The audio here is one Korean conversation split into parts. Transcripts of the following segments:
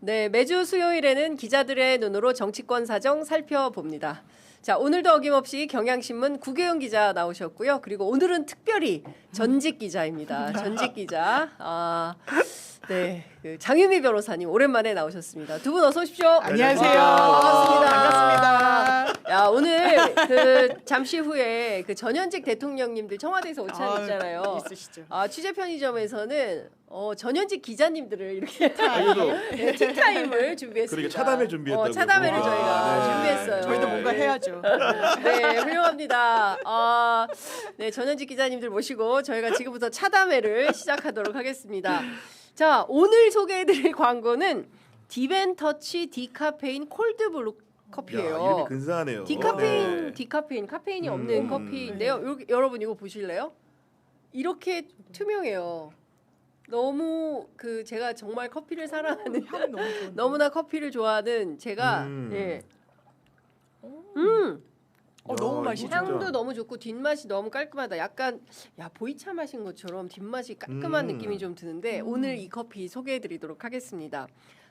네, 매주 수요일에는 기자들의 눈으로 정치권 사정 살펴봅니다. 자, 오늘도 어김없이 경향신문 구교영 기자 나오셨고요. 그리고 오늘은 특별히 전직 기자입니다. 전직 기자. 네, 그 장유미 변호사님 오랜만에 나오셨습니다. 두 분 어서 오십시오. 안녕하세요. 반갑습니다. 야, 오늘 그 잠시 후에 그 전현직 대통령님들 청와대에서 오찬 있잖아요. 있으시죠. 취재 편의점에서는 전현직 기자님들을 이렇게 티타임을 준비했습니다. 그러니까 차담회 준비했다고. 차담회를 저희가 준비했어요. 저희도 뭔가 해야죠. 네, 훌륭합니다. 네, 전현직 기자님들 모시고 저희가 지금부터 차담회를 시작하도록 하겠습니다. 자, 오늘 소개해드릴 광고는 딥앤터치 디카페인 콜드브루 커피예요. 야, 이름이 근사하네요. 디카페인, 카페인이 없는 커피인데요. 여러분 이거 보실래요? 이렇게 투명해요. 너무 제가 정말 커피를 사랑하는 향 너무 좋은데. 너무나 커피를 좋아하는 제가 너무 맛있죠. 향도 너무 좋고 뒷맛이 너무 깔끔하다. 약간 보이차 마신 것처럼 뒷맛이 깔끔한 느낌이 좀 드는데 오늘 이 커피 소개해드리도록 하겠습니다.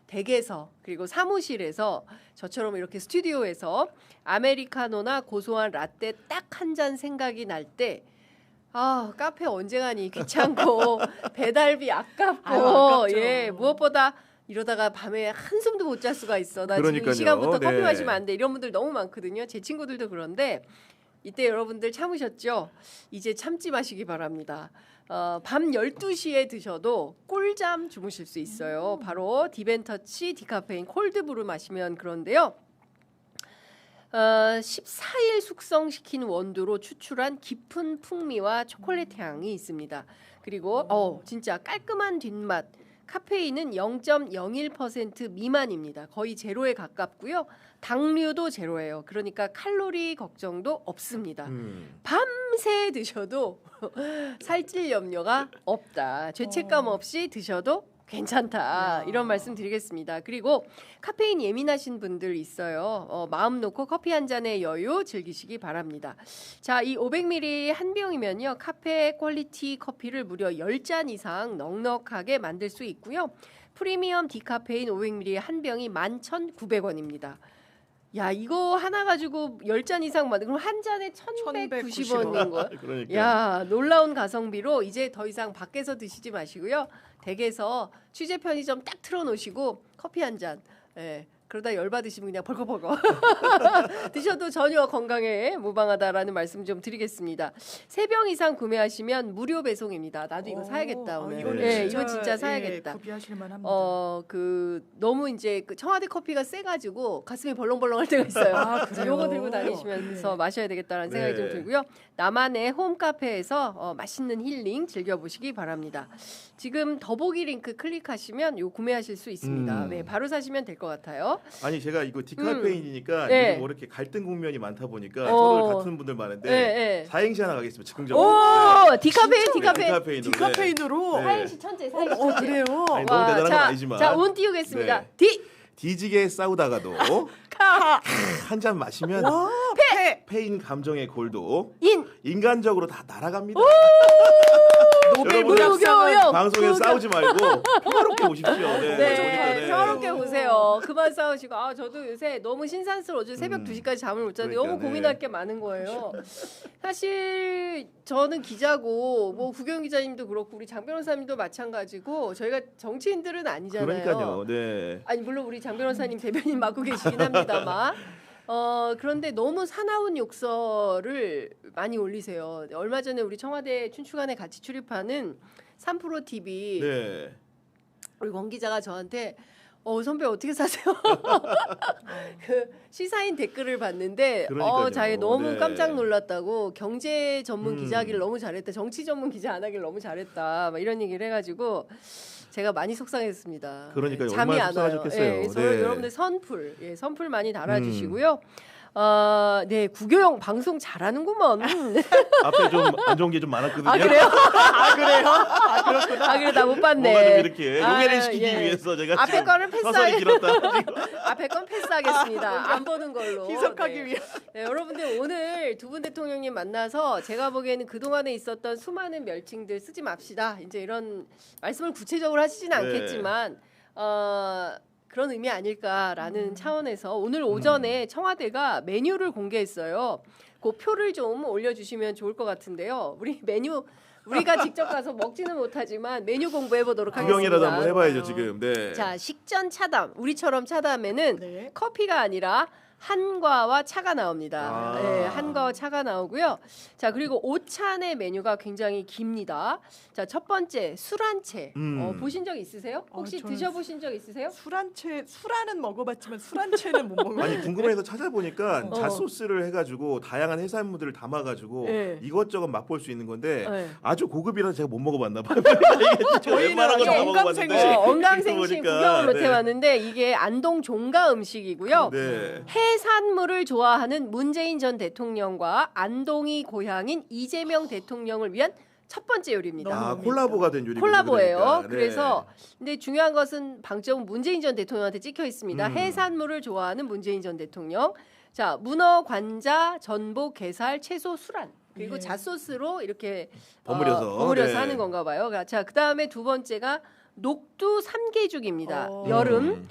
댁에서 그리고 사무실에서 저처럼 이렇게 스튜디오에서 아메리카노나 고소한 라떼 딱 한 잔 생각이 날 때 카페 언제 가니 귀찮고 배달비 아깝고 무엇보다 이러다가 밤에 한숨도 못 잘 수가 있어. 나 지금 이 시간부터 커피 마시면 안 돼. 이런 분들 너무 많거든요. 제 친구들도 그런데 이때 여러분들 참으셨죠? 이제 참지 마시기 바랍니다. 밤 12시에 드셔도 꿀잠 주무실 수 있어요. 바로 딥앤터치 디카페인 콜드브루 마시면 그런데요. 14일 숙성시킨 원두로 추출한 깊은 풍미와 초콜릿 향이 있습니다. 그리고 진짜 깔끔한 뒷맛. 카페인은 0.01% 미만입니다. 거의 제로에 가깝고요. 당류도 제로예요. 그러니까 칼로리 걱정도 없습니다. 밤새 드셔도 살찔 염려가 없다. 죄책감 없이 드셔도 괜찮다. 이런 말씀 드리겠습니다. 그리고 카페인 예민하신 분들 있어요. 마음 놓고 커피 한 잔의 여유 즐기시기 바랍니다. 자, 이 500ml 한 병이면요. 카페 퀄리티 커피를 무려 10잔 이상 넉넉하게 만들 수 있고요. 프리미엄 디카페인 500ml 한 병이 11,900원입니다. 야, 이거 하나 가지고 10잔 이상 만들 그럼 한 잔에 1,190원인 거예요. 그러니까. 야, 놀라운 가성비로 이제 더 이상 밖에서 드시지 마시고요. 댁에서 취재 편의점 딱 틀어놓으시고 커피 한 잔. 그러다 열받으시면 그냥 벌컥벌컥 드셔도 전혀 건강에 무방하다라는 말씀 좀 드리겠습니다. 3병 이상 구매하시면 무료 배송입니다. 나도 이거 사야겠다 오늘. 이거 진짜 사야겠다. 구비하실 만합니다. 너무 이제 청와대 커피가 세가지고 가슴이 벌렁벌렁할 때가 있어요. 요거 들고 다니시면서 마셔야 되겠다라는 생각이 좀 들고요. 나만의 홈카페에서 맛있는 힐링 즐겨보시기 바랍니다. 지금 더보기 링크 클릭하시면 요 구매하실 수 있습니다. 네, 바로 사시면 될 것 같아요. 아니 제가 이거 디카페인이니까 요즘 뭐 이렇게 갈등 국면이 많다 보니까 서로 같은 분들 많은데 사행시 하나 가겠습니다. 즉흥적으로. 디카페인으로 사행시 천재. 그래요. 아니, 너무 대단한 건 아니지만. 자, 운 띄우겠습니다. 뒤지게 싸우다가도 한 잔 마시면 페인 감정의 골도 인간적으로 다 날아갑니다. 노벨 여러분, 문학상은 방송에서 싸우지 말고 평화롭게 오십시오. 평화롭게 오세요. 그만 싸우시고 저도 요새 너무 신산스러워져. 새벽 2시까지 잠을 못 자는데 너무 고민할 게 많은 거예요. 사실 저는 기자고 뭐 구경 기자님도 그렇고 우리 장 변호사님도 마찬가지고 저희가 정치인들은 아니잖아요. 그러니까요. 네. 아니 물론 우리 장 변호사님 대변인 맡고 계시긴 합니다만 그런데 너무 사나운 욕설을 많이 올리세요. 얼마 전에 우리 청와대 춘추관에 같이 출입하는 3프로 TV 우리 권 기자가 저한테 선배 어떻게 사세요? 그 시사인 댓글을 봤는데 자기 너무 깜짝 놀랐다고 경제 전문 기자 하기를 너무 잘했다. 정치 전문 기자 안 하기를 너무 잘했다. 막 이런 얘기를 해가지고 제가 많이 속상했습니다. 그러니까요. 잠이 안 와요. 여러분들 선풀 많이 달아주시고요. 구교영 방송 잘하는구먼. 앞에 좀 안 좋은 게 좀 많았거든요. 그래요? 그렇구나. 그래 나 못 봤네. 뭔가 좀 이렇게 용해를 시키기 위해서 제가 앞에 거는 앞에 건 패스하겠습니다. 안 보는 걸로. 희석하기 위해. 여러분들 오늘 두 분 대통령님 만나서 제가 보기에는 그동안에 있었던 수많은 멸칭들 쓰지 맙시다. 이제 이런 말씀을 구체적으로 하시지는 않겠지만 그런 의미 아닐까라는 차원에서 오늘 오전에 청와대가 메뉴를 공개했어요. 그 표를 좀 올려주시면 좋을 것 같은데요. 우리 메뉴 우리가 직접 가서 먹지는 못하지만 메뉴 공부해 보도록 하겠습니다. 구경이라도 한번 해봐야죠 지금. 네. 자, 식전 차담. 우리처럼 차담에는 네. 커피가 아니라 한과와 차가 나옵니다. 아. 네, 한과와 차가 나오고요. 자, 그리고 오찬의 메뉴가 굉장히 깁니다. 자, 첫 번째 술 한 채. 보신 적 있으세요? 혹시 저는 드셔보신 적 있으세요? 술안은 먹어봤지만 술 한 채는 못 먹어요. 아니 궁금해서 찾아보니까 어. 잣소스를 해가지고 다양한 해산물들을 담아가지고 네. 이것저것 맛볼 수 있는 건데 네. 아주 고급이라서 제가 못 먹어봤나 봐요. 저희는 웬만한 거다 언감생심. 먹어봤는데 언감생심 보니까, 구경을 못 네. 해봤는데 이게 안동 종가 음식이고요. 네. 해산물을 좋아하는 문재인 전 대통령과 안동이 고향인 이재명 대통령을 위한 첫 번째 요리입니다. 아 너무 콜라보가 된 요리. 콜라보예요. 그래서 근데 중요한 것은 방점은 문재인 전 대통령한테 찍혀 있습니다. 음. 해산물을 좋아하는 문재인 전 대통령. 자, 문어, 관자, 전복, 게살, 채소, 술안. 그리고 예. 잣소스로 이렇게 버무려서 버무려서 네. 하는 건가 봐요. 자, 그다음에 두 번째가 녹두 삼계죽입니다. 어. 여름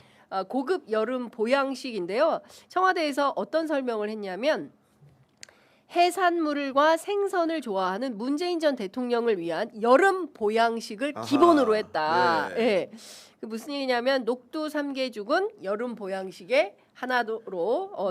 고급 여름 보양식인데요. 청와대에서 어떤 설명을 했냐면 해산물과 생선을 좋아하는 문재인 전 대통령을 위한 여름 보양식을 아하, 기본으로 했다. 네. 예. 그 무슨 얘기냐면 녹두 삼계죽은 여름 보양식에 하나로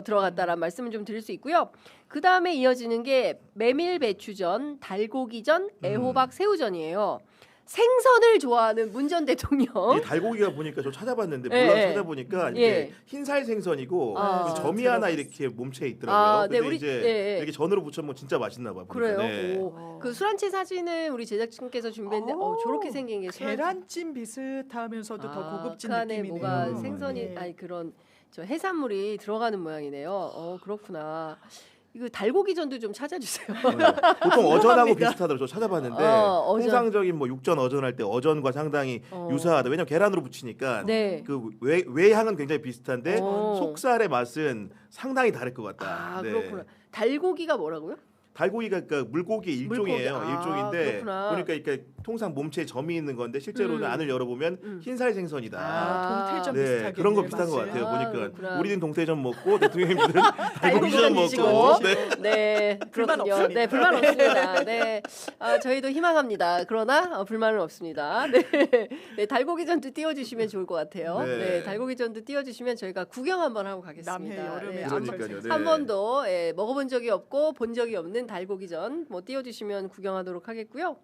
들어갔다라는 말씀을 좀 드릴 수 있고요. 그 다음에 이어지는 게 메밀 배추전, 달고기전, 애호박 새우전이에요. 생선을 좋아하는 문 전 대통령. 이 달고기가 보니까 저 찾아봤는데 예, 몰라서 예. 찾아보니까 이게 예. 흰살 생선이고 아. 그 점이 하나 이렇게 몸체에 있더라고요. 아, 근데 네, 우리- 이제 예, 예. 이렇게 전으로 부쳐 먹으면 진짜 맛있나 봐요. 그래요. 네. 오. 그 술한채 사진을 우리 제작진께서 준비했는데 저렇게 생긴 게 술한채. 계란찜 비슷하면서도 더 고급진 그 안에 느낌이네요. 뭐가 음. 생선이 네. 아니 그런 저 해산물이 들어가는 모양이네요. 그렇구나. 이거 달고기전도 좀 찾아주세요. 보통 어전하고 비슷하더라고요. 저 찾아봤는데 어전. 통상적인 뭐 육전 어전할 때 어전과 상당히 유사하다. 왜냐면 계란으로 부치니까 네. 그 외향은 굉장히 비슷한데 어. 속살의 맛은 상당히 다를 것 같다. 아 네. 그렇구나. 달고기가 뭐라고요? 달고기가 그러니까 물고기 일종이에요. 물고기. 아, 일종인데 그렇구나. 그러니까 통상 몸체에 점이 있는 건데 실제로는 안을 열어보면 흰살 생선이다. 동태전 네, 비슷하게 그런 거 비슷한 것 같아요. 아, 보니까 그렇구나. 우리는 동태전 먹고 대통령님들은 달고기전 드시고. 먹고. 네. 네, 불만 그렇군요. 없습니다. 네, 불만 없습니다. 네, 저희도 희망합니다. 그러나 불만은 없습니다. 네, 네 달고기전도 띄워주시면 좋을 것 같아요. 네. 네, 달고기전도 띄워주시면 저희가 구경 한번 하고 가겠습니다. 남해 여름에 네, 그러니까요. 네. 한 번도 먹어본 적이 없고 본 적이 없는 달고기전 뭐 띄워주시면 구경하도록 하겠고요.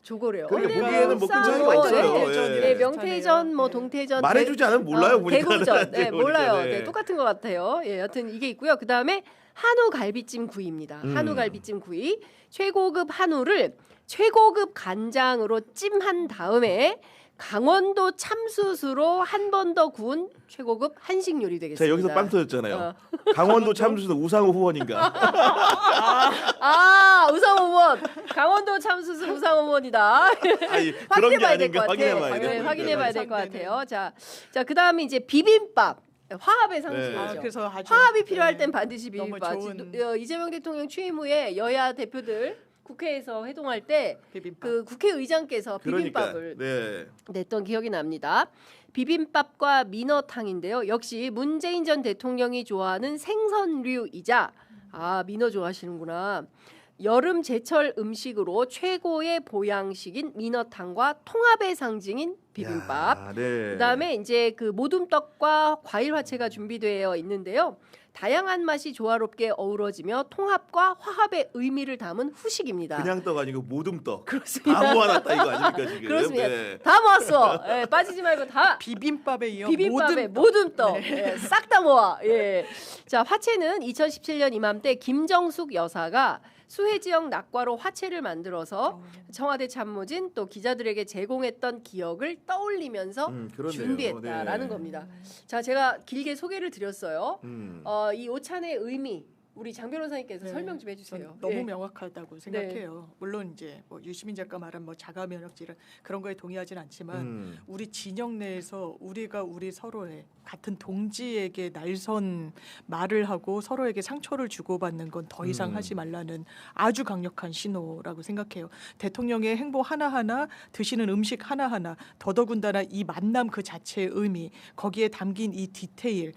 조고래요. 그러니까 근데 보기에는 뭐 싸운 큰 거, 차이가 네. 있어요. 네, 예. 명태전, 뭐 네. 동태전 말해주지 않으면 몰라요. 보니까. 대구전, 네, 몰라요. 네. 네, 똑같은 것 같아요. 예, 여튼 이게 있고요. 그 다음에 한우 갈비찜 구이입니다. 한우 갈비찜 구이, 최고급 한우를 최고급 간장으로 찜한 다음에 강원도 참숯으로 한 번 더 구운 최고급 한식 요리 되겠습니다. 제가 여기서 빵 터졌잖아요. 강원도 참수는 우상호 후원인가? 우상호 의원. 강원도 참숯은 우상호 의원이다. 아니 그런 게 확인해봐야 될 것 아닌가 같아. 확인해봐야 네, 돼요. 확인해봐야 될 것 같아요. 자, 그다음에 이제 비빔밥. 화합의 상징이죠. 그래서 아주 화합이 필요할 네. 땐 반드시 너무 비빔밥. 좋은 이재명 대통령 취임 후에 여야 대표들 국회에서 회동할 때 비빔밥. 그 국회의장께서 그러니까 비빔밥을 네. 냈던 기억이 납니다. 비빔밥과 민어탕인데요. 역시 문재인 전 대통령이 좋아하는 생선류이자 민어 좋아하시는구나. 여름 제철 음식으로 최고의 보양식인 민어탕과 통합의 상징인 비빔밥. 야, 네. 그다음에 이제 그 모둠떡과 과일 화채가 준비되어 있는데요. 다양한 맛이 조화롭게 어우러지며 통합과 화합의 의미를 담은 후식입니다. 그냥 떡 아니고 모둠떡. 그렇습니다. 다 모아놨다 이거 아닙니까 지금? 그렇습니다. 네. 다 모았어. 예, 빠지지 말고 다. 비빔밥에 이어 비빔밥에 모든 모둠떡 싹 다 모아. 예. 자, 화채는 2017년 이맘때 김정숙 여사가 수해 지역 낙과로 화채를 만들어서 청와대 참모진 또 기자들에게 제공했던 기억을 떠올리면서 그러네요. 준비했다라는 네. 겁니다. 자, 제가 길게 소개를 드렸어요. 음. 이 오찬의 의미 우리 장 변호사님께서 네. 설명 좀 해주세요. 저는 너무 예. 명확하다고 생각해요. 물론 이제 뭐 유시민 작가 말한 뭐 자가 면역질은 그런 거에 동의하진 않지만 우리 진영 내에서 우리가 우리 서로의 같은 동지에게 날선 말을 하고 서로에게 상처를 주고받는 건 더 이상 하지 말라는 아주 강력한 신호라고 생각해요. 대통령의 행보 하나하나, 드시는 음식 하나하나, 더더군다나 이 만남 그 자체의 의미, 거기에 담긴 이 디테일,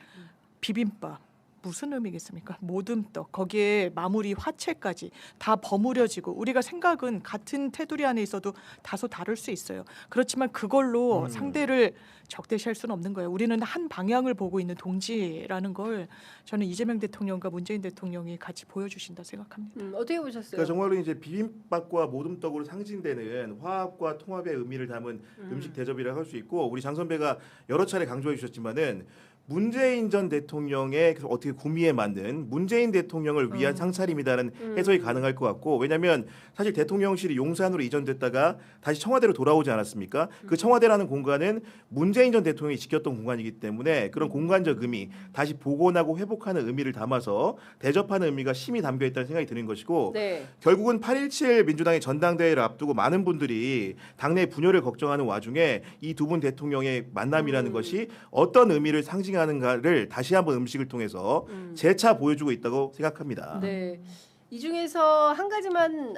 비빔밥 무슨 의미겠습니까? 모듬떡 거기에 마무리 화채까지 다 버무려지고 우리가 생각은 같은 테두리 안에 있어도 다소 다를 수 있어요. 그렇지만 그걸로 상대를 적대시할 수는 없는 거예요. 우리는 한 방향을 보고 있는 동지라는 걸 저는 이재명 대통령과 문재인 대통령이 같이 보여주신다 생각합니다. 어떻게 보셨어요? 그러니까 정말로 이제 비빔밥과 모듬떡으로 상징되는 화합과 통합의 의미를 담은 음식 대접이라고 할 수 있고 우리 장 선배가 여러 차례 강조해 주셨지만은 문재인 전 대통령의 어떻게 구미에 맞는 문재인 대통령을 위한 상차림이라는 해석이 가능할 것 같고 왜냐하면 사실 대통령실이 용산으로 이전됐다가 다시 청와대로 돌아오지 않았습니까? 그 청와대라는 공간은 문재인 전 대통령이 지켰던 공간이기 때문에 그런 공간적 의미 다시 복원하고 회복하는 의미를 담아서 대접하는 의미가 심히 담겨 있다는 생각이 드는 것이고 네. 결국은 8.17 민주당의 전당대회를 앞두고 많은 분들이 당내 분열을 걱정하는 와중에 이 두 분 대통령의 만남이라는 것이 어떤 의미를 상징하는가를 다시 한번 음식을 통해서 재차 보여주고 있다고 생각합니다. 네. 이 중에서 한 가지만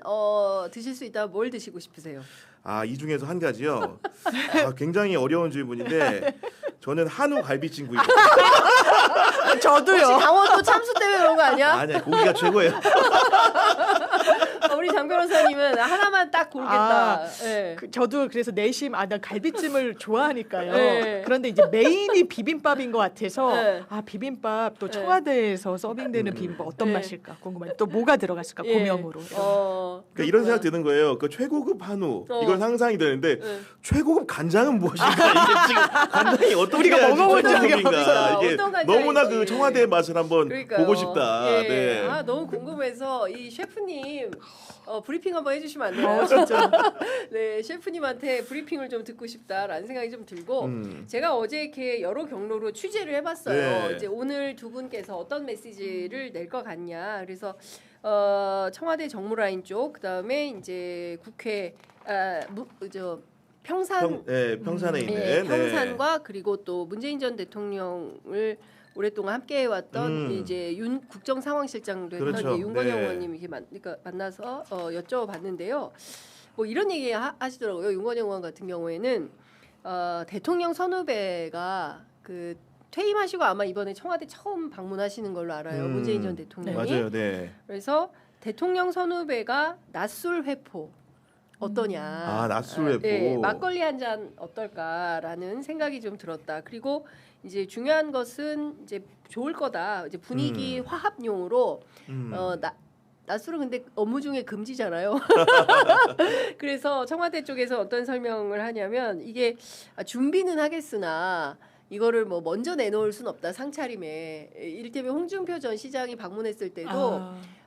드실 수 있다면 뭘 드시고 싶으세요? 아, 이 중에서 한 가지요. 아, 굉장히 어려운 질문인데 저는 한우 갈비찜구이거든요. 저도요. 혹시 강원도 참수 때문에 그런 거 아니야? 아니야, 고기가 최고예요. 우리 장 변호사님은 하나만 딱 고르겠다. 네. 저도 그래서 내심 나 갈비찜을 좋아하니까요. 네. 그런데 이제 메인이 비빔밥인 것 같아서 네. 비빔밥 또 청와대에서 서빙되는 비빔밥 어떤 네. 맛일까 궁금해요. 또 뭐가 들어갔을까 예. 고명으로. 그러니까 이런 생각 드는 거예요. 그 최고급 한우 이건 상상이 되는데 최고급 간장은 무엇인가 이게 지금 간장이 어떻게 우리가 해야지 먹어본 적이 최고급인가 없어요. 이게 어떤 간장인지. 너무나 그 청와대의 맛을 한번 그러니까요. 보고 싶다. 예. 네. 아, 너무 궁금해서 이 셰프님 브리핑 한번 해주시면 안 되나요? 진짜. 네, 셰프님한테 브리핑을 좀 듣고 싶다라는 생각이 좀 들고 제가 어제 이렇게 여러 경로로 취재를 해봤어요. 네. 이제 오늘 두 분께서 어떤 메시지를 낼 것 같냐. 그래서 청와대 정무라인 쪽, 그다음에 이제 국회 평산 평산에 있는 예, 평산과 그리고 또 문재인 전 대통령을 오랫동안 함께 해왔던 이제 윤 국정상황실장도 했던 그렇죠. 이제 윤건영 네. 의원님 이렇게 그러니까 만나서 여쭤봤는데요. 뭐 이런 얘기 하시더라고요. 윤건영 의원 같은 경우에는 대통령 선후배가 그 퇴임하시고 아마 이번에 청와대 처음 방문하시는 걸로 알아요. 문재인 전 대통령이. 맞아요. 네. 그래서 대통령 선후배가 낮술 회포 어떠냐. 낮술 회포. 네, 막걸리 한 잔 어떨까라는 생각이 좀 들었다. 그리고 이제 중요한 것은 이제 좋을 거다. 이제 분위기 화합용으로 낮술은 근데 업무 중에 금지잖아요. 그래서 청와대 쪽에서 어떤 설명을 하냐면 이게 준비는 하겠으나 이거를 뭐 먼저 내놓을 순 없다. 상차림에 이를테면 홍준표 전 시장이 방문했을 때도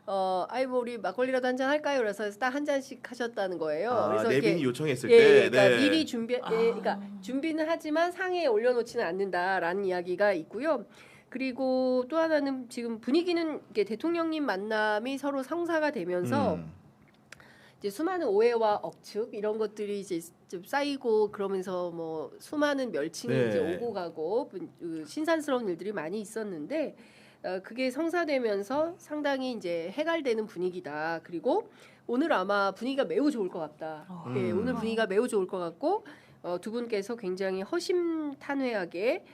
뭐 우리 막걸리라도 한 잔 할까요? 그래서 딱 한 잔씩 하셨다는 거예요. 그래서 내빈이 요청했을 예, 때, 그러니까 네. 미리 그러니까 준비는 하지만 상에 올려놓지는 않는다라는 이야기가 있고요. 그리고 또 하나는 지금 분위기는 이게 대통령님 만남이 서로 성사가 되면서 이제 수많은 오해와 억측 이런 것들이 이제 좀 쌓이고 그러면서 뭐 수많은 멸칭이 네. 이제 오고 가고 신산스러운 일들이 많이 있었는데 그게 성사되면서 상당히 이제 해갈되는 분위기다. 그리고 오늘 아마 분위기가 매우 좋을 것 같다. 예, 오늘 분위기가 매우 좋을 것 같고 두 분께서 굉장히 허심탄회하게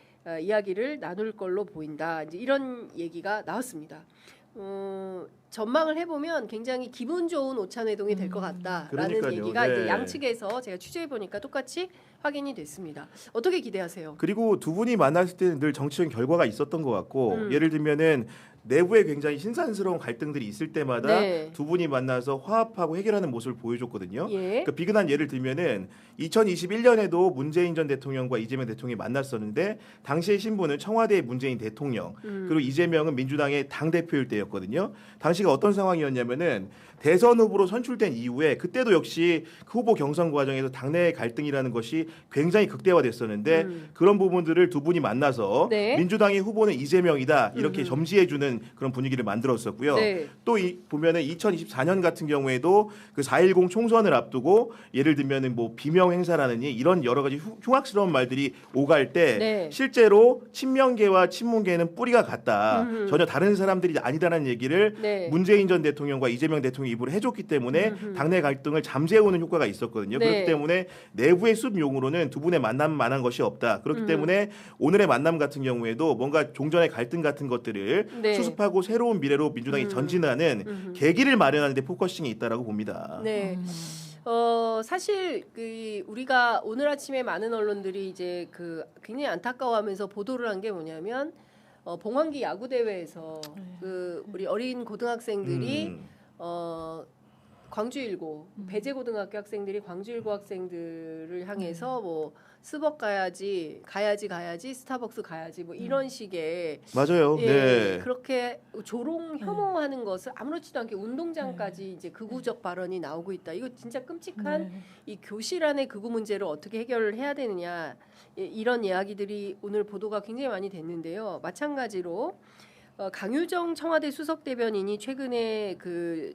이야기를 나눌 걸로 보인다. 이제 이런 얘기가 나왔습니다. 전망을 해보면 굉장히 기분 좋은 오찬회동이 될 것 같다라는 그러니까요. 얘기가 네. 이제 양측에서 제가 취재해 보니까 똑같이 확인이 됐습니다. 어떻게 기대하세요? 그리고 두 분이 만났을 때는 늘 정치적인 결과가 있었던 것 같고 예를 들면은 내부에 굉장히 신산스러운 갈등들이 있을 때마다 네. 두 분이 만나서 화합하고 해결하는 모습을 보여줬거든요. 예. 그러니까 비근한 예를 들면은 2021년에도 문재인 전 대통령과 이재명 대통령이 만났었는데 당시의 신분은 청와대의 문재인 대통령 그리고 이재명은 민주당의 당 대표일 때였거든요. 당시 당시가 어떤 상황이었냐면은 대선 후보로 선출된 이후에 그때도 역시 그 후보 경선 과정에서 당내 갈등이라는 것이 굉장히 극대화됐었는데 그런 부분들을 두 분이 만나서 네. 민주당의 후보는 이재명이다 이렇게 점지해주는 그런 분위기를 만들었었고요. 네. 또 보면은 2024년 같은 경우에도 그 4.10 총선을 앞두고 예를 들면은 뭐 비명 행사라느니 이런 여러 가지 흉악스러운 말들이 오갈 때 네. 실제로 친명계와 친문계는 뿌리가 같다. 전혀 다른 사람들이 아니다라는 얘기를 네. 문재인 전 대통령과 이재명 대통령이 입으로 해줬기 때문에 당내 갈등을 잠재우는 효과가 있었거든요. 네. 그렇기 때문에 내부의 숲용으로는 두 분의 만남만한 것이 없다. 그렇기 때문에 오늘의 만남 같은 경우에도 뭔가 종전의 갈등 같은 것들을 네. 수습하고 새로운 미래로 민주당이 전진하는 계기를 마련하는 데 포커싱이 있다라고 봅니다. 네. 사실 우리가 오늘 아침에 많은 언론들이 이제 굉장히 안타까워하면서 보도를 한 게 뭐냐면 봉황기 야구 대회에서 우리 어린 고등학생들이 광주일고 배재고등학교 학생들이 광주일고 학생들을 향해서 뭐 스벅 가야지 스타벅스 가야지 뭐 이런 식의 맞아요. 예, 네. 그렇게 조롱 혐오하는 것을 아무렇지도 않게 운동장까지 이제 극우적 발언이 나오고 있다. 이거 진짜 끔찍한 이 교실 안의 극우 문제를 어떻게 해결을 해야 되느냐 이런 이야기들이 오늘 보도가 굉장히 많이 됐는데요. 마찬가지로 강유정 청와대 수석 대변인이 최근에 그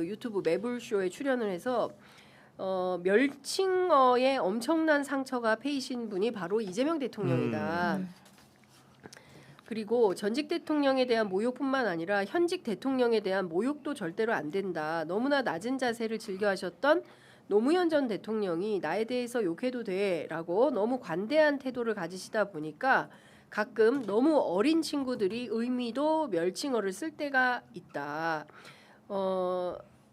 유튜브 매불쇼에 출연을 해서 멸칭어에 엄청난 상처가 페이신 분이 바로 이재명 대통령이다. 그리고 전직 대통령에 대한 모욕뿐만 아니라 현직 대통령에 대한 모욕도 절대로 안 된다. 너무나 낮은 자세를 즐겨하셨던 노무현 전 대통령이 나에 대해서 욕해도 돼라고 너무 관대한 태도를 가지시다 보니까 가끔 너무 어린 친구들이 의미도 멸칭어를 쓸 때가 있다.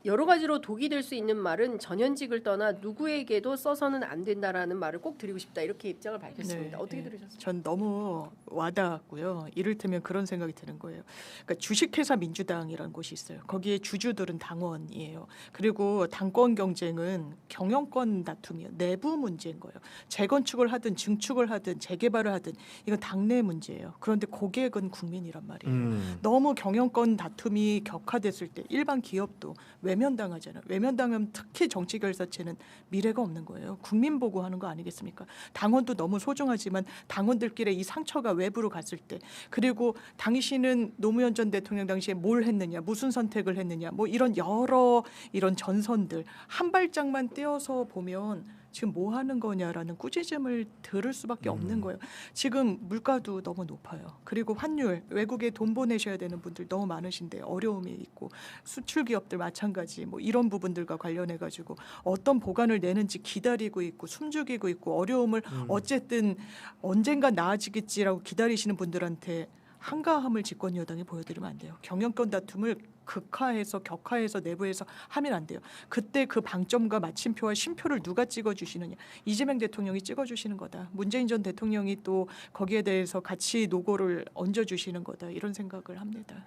여러 가지로 독이 될 수 있는 말은 전현직을 떠나 누구에게도 써서는 안 된다라는 말을 꼭 드리고 싶다. 이렇게 입장을 밝혔습니다. 어떻게 들으셨어요? 전 너무 와닿았고요. 이를테면 그런 생각이 드는 거예요. 그러니까 주식회사 민주당이라는 곳이 있어요. 거기에 주주들은 당원이에요. 그리고 당권 경쟁은 경영권 다툼이에요. 내부 문제인 거예요. 재건축을 하든 증축을 하든 재개발을 하든 이건 당내 문제예요. 그런데 고객은 국민이란 말이에요. 너무 경영권 다툼이 격화됐을 때 일반 기업도 외면당하잖아요. 외면당하면 특히 정치결사체는 미래가 없는 거예요. 국민 보고 하는 거 아니겠습니까? 당원도 너무 소중하지만 당원들끼리 이 상처가 외부로 갔을 때 그리고 당신은 노무현 전 대통령 당시에 뭘 했느냐 무슨 선택을 했느냐 뭐 이런 여러 이런 전선들 한 발짝만 떼어서 보면 지금 뭐 하는 거냐라는 꾸짖음을 들을 수밖에 없는 거예요. 지금 물가도 너무 높아요. 그리고 환율, 외국에 돈 보내셔야 되는 분들 너무 많으신데 어려움이 있고 수출 기업들 마찬가지 뭐 이런 부분들과 관련해 가지고 어떤 보관을 내는지 기다리고 있고 숨죽이고 있고 어려움을 어쨌든 언젠가 나아지겠지라고 기다리시는 분들한테 한가함을 집권 여당이 보여드리면 안 돼요. 경영권 다툼을 극화해서 격화해서 내부에서 하면 안 돼요. 그때 그 방점과 마침표와 쉼표를 누가 찍어주시느냐. 이재명 대통령이 찍어주시는 거다. 문재인 전 대통령이 또 거기에 대해서 같이 노고를 얹어주시는 거다. 이런 생각을 합니다.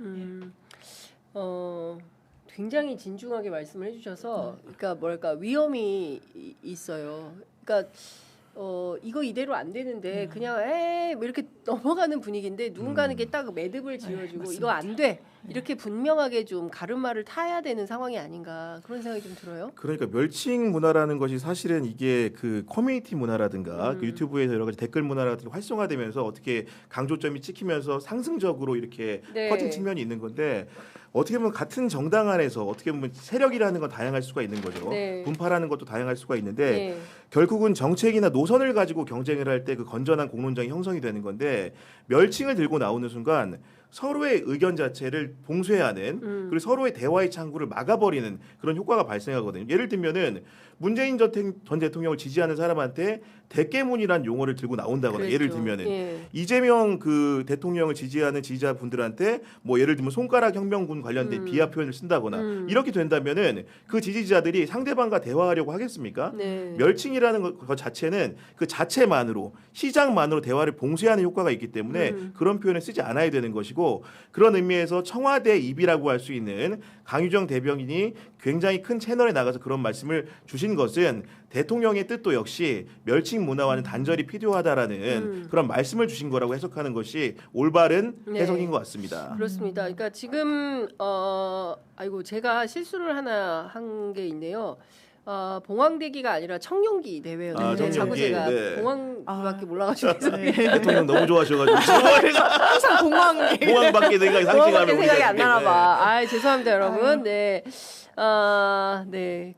굉장히 진중하게 말씀을 해주셔서 그러니까 뭐랄까 위험이 있어요. 그러니까 이거 이대로 안 되는데 그냥 뭐 이렇게 넘어가는 분위기인데 누군가는 이렇게 딱 매듭을 지어주고 이거 안 돼. 이렇게 분명하게 좀 가르마를 타야 되는 상황이 아닌가 그런 생각이 좀 들어요. 그러니까 멸칭 문화라는 것이 사실은 이게 그 커뮤니티 문화라든가 그 유튜브에서 여러 가지 댓글 문화라든가 활성화되면서 어떻게 강조점이 찍히면서 상승적으로 이렇게 네. 커진 측면이 있는 건데 어떻게 보면 같은 정당 안에서 어떻게 보면 세력이라는 건 다양할 수가 있는 거죠. 네. 분파라는 것도 다양할 수가 있는데 네. 결국은 정책이나 노선을 가지고 경쟁을 할 때 그 건전한 공론장이 형성이 되는 건데 멸칭을 들고 나오는 순간 서로의 의견 자체를 봉쇄하는 그리고 서로의 대화의 창구를 막아버리는 그런 효과가 발생하거든요. 예를 들면은 문재인 전 대통령을 지지하는 사람한테 대깨문이란 용어를 들고 나온다거나 그랬죠. 예를 들면은 예. 이재명 그 대통령을 지지하는 지지자분들한테 뭐 예를 들면 손가락 혁명군 관련된 비하 표현을 쓴다거나 이렇게 된다면은 그 지지자들이 상대방과 대화하려고 하겠습니까? 네. 멸칭이라는 것 자체는 그 자체만으로 시장만으로 대화를 봉쇄하는 효과가 있기 때문에 그런 표현을 쓰지 않아야 되는 것이고 있고 그런 의미에서 청와대 입이라고 할 수 있는 강유정 대변인이 굉장히 큰 채널에 나가서 그런 말씀을 주신 것은 대통령의 뜻도 역시 멸칭 문화와는 단절이 필요하다라는 그런 말씀을 주신 거라고 해석하는 것이 올바른 네. 해석인 것 같습니다. 그렇습니다. 그러니까 지금 아이고 제가 실수를 하나 한 게 있네요. 봉황대기가 아니라 청룡기 대회였는데 자꾸 청룡기, 제가 네. 봉황밖에 몰라가지고 대통령 너무 좋아하셔가지고 항상 공항밖에 생각이 봉황밖에 상징하는 생각이 안 나나 네. 봐. 아 죄송합니다 여러분. 네. 네.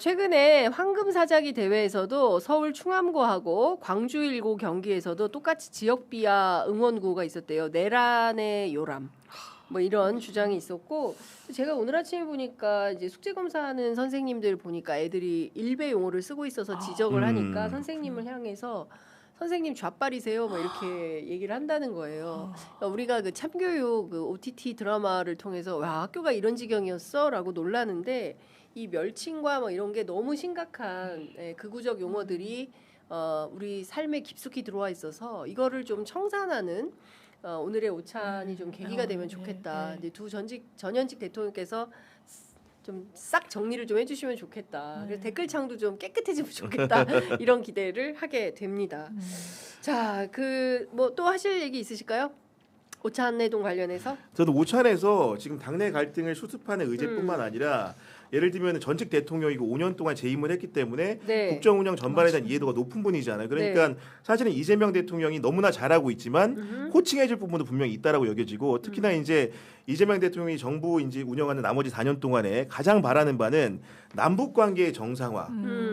최근에 황금사자기 대회에서도 서울 충암고하고 광주일고 경기에서도 똑같이 지역비하 응원구가 있었대요. 내란의 요람. 뭐 이런 주장이 있었고 제가 오늘 아침에 보니까 이제 숙제 검사하는 선생님들 보니까 애들이 일베 용어를 쓰고 있어서 지적을 하니까 선생님을 향해서 선생님 좌빨이세요 뭐 이렇게 얘기를 한다는 거예요. 그러니까 우리가 그 참교육 그 OTT 드라마를 통해서 와 학교가 이런 지경이었어라고 놀라는데 이 멸칭과 뭐 이런 게 너무 심각한 극우적 용어들이 우리 삶에 깊숙이 들어와 있어서 이거를 좀 청산하는 오늘의 오찬이 좀 계기가 되면 좋겠다. 이제 두 전현직 대통령께서 좀 싹 정리를 좀 해주시면 좋겠다. 그래서 댓글창도 좀 깨끗해지면 좋겠다. 이런 기대를 하게 됩니다. 자, 뭐 또 하실 얘기 있으실까요? 오찬 내동 관련해서? 저도 오찬에서 지금 당내 갈등을 수습하는 의제뿐만 아니라 예를 들면 전직 대통령이고 5년 동안 재임을 했기 때문에 네. 국정 운영 전반에 대한 이해도가 높은 분이잖아요. 그러니까 사실은 이재명 대통령이 너무나 잘하고 있지만 코칭해줄 부분도 분명히 있다라고 여겨지고 특히나 이제 이재명 대통령이 정부 이제 운영하는 나머지 4년 동안에 가장 바라는 바는 남북 관계의 정상화.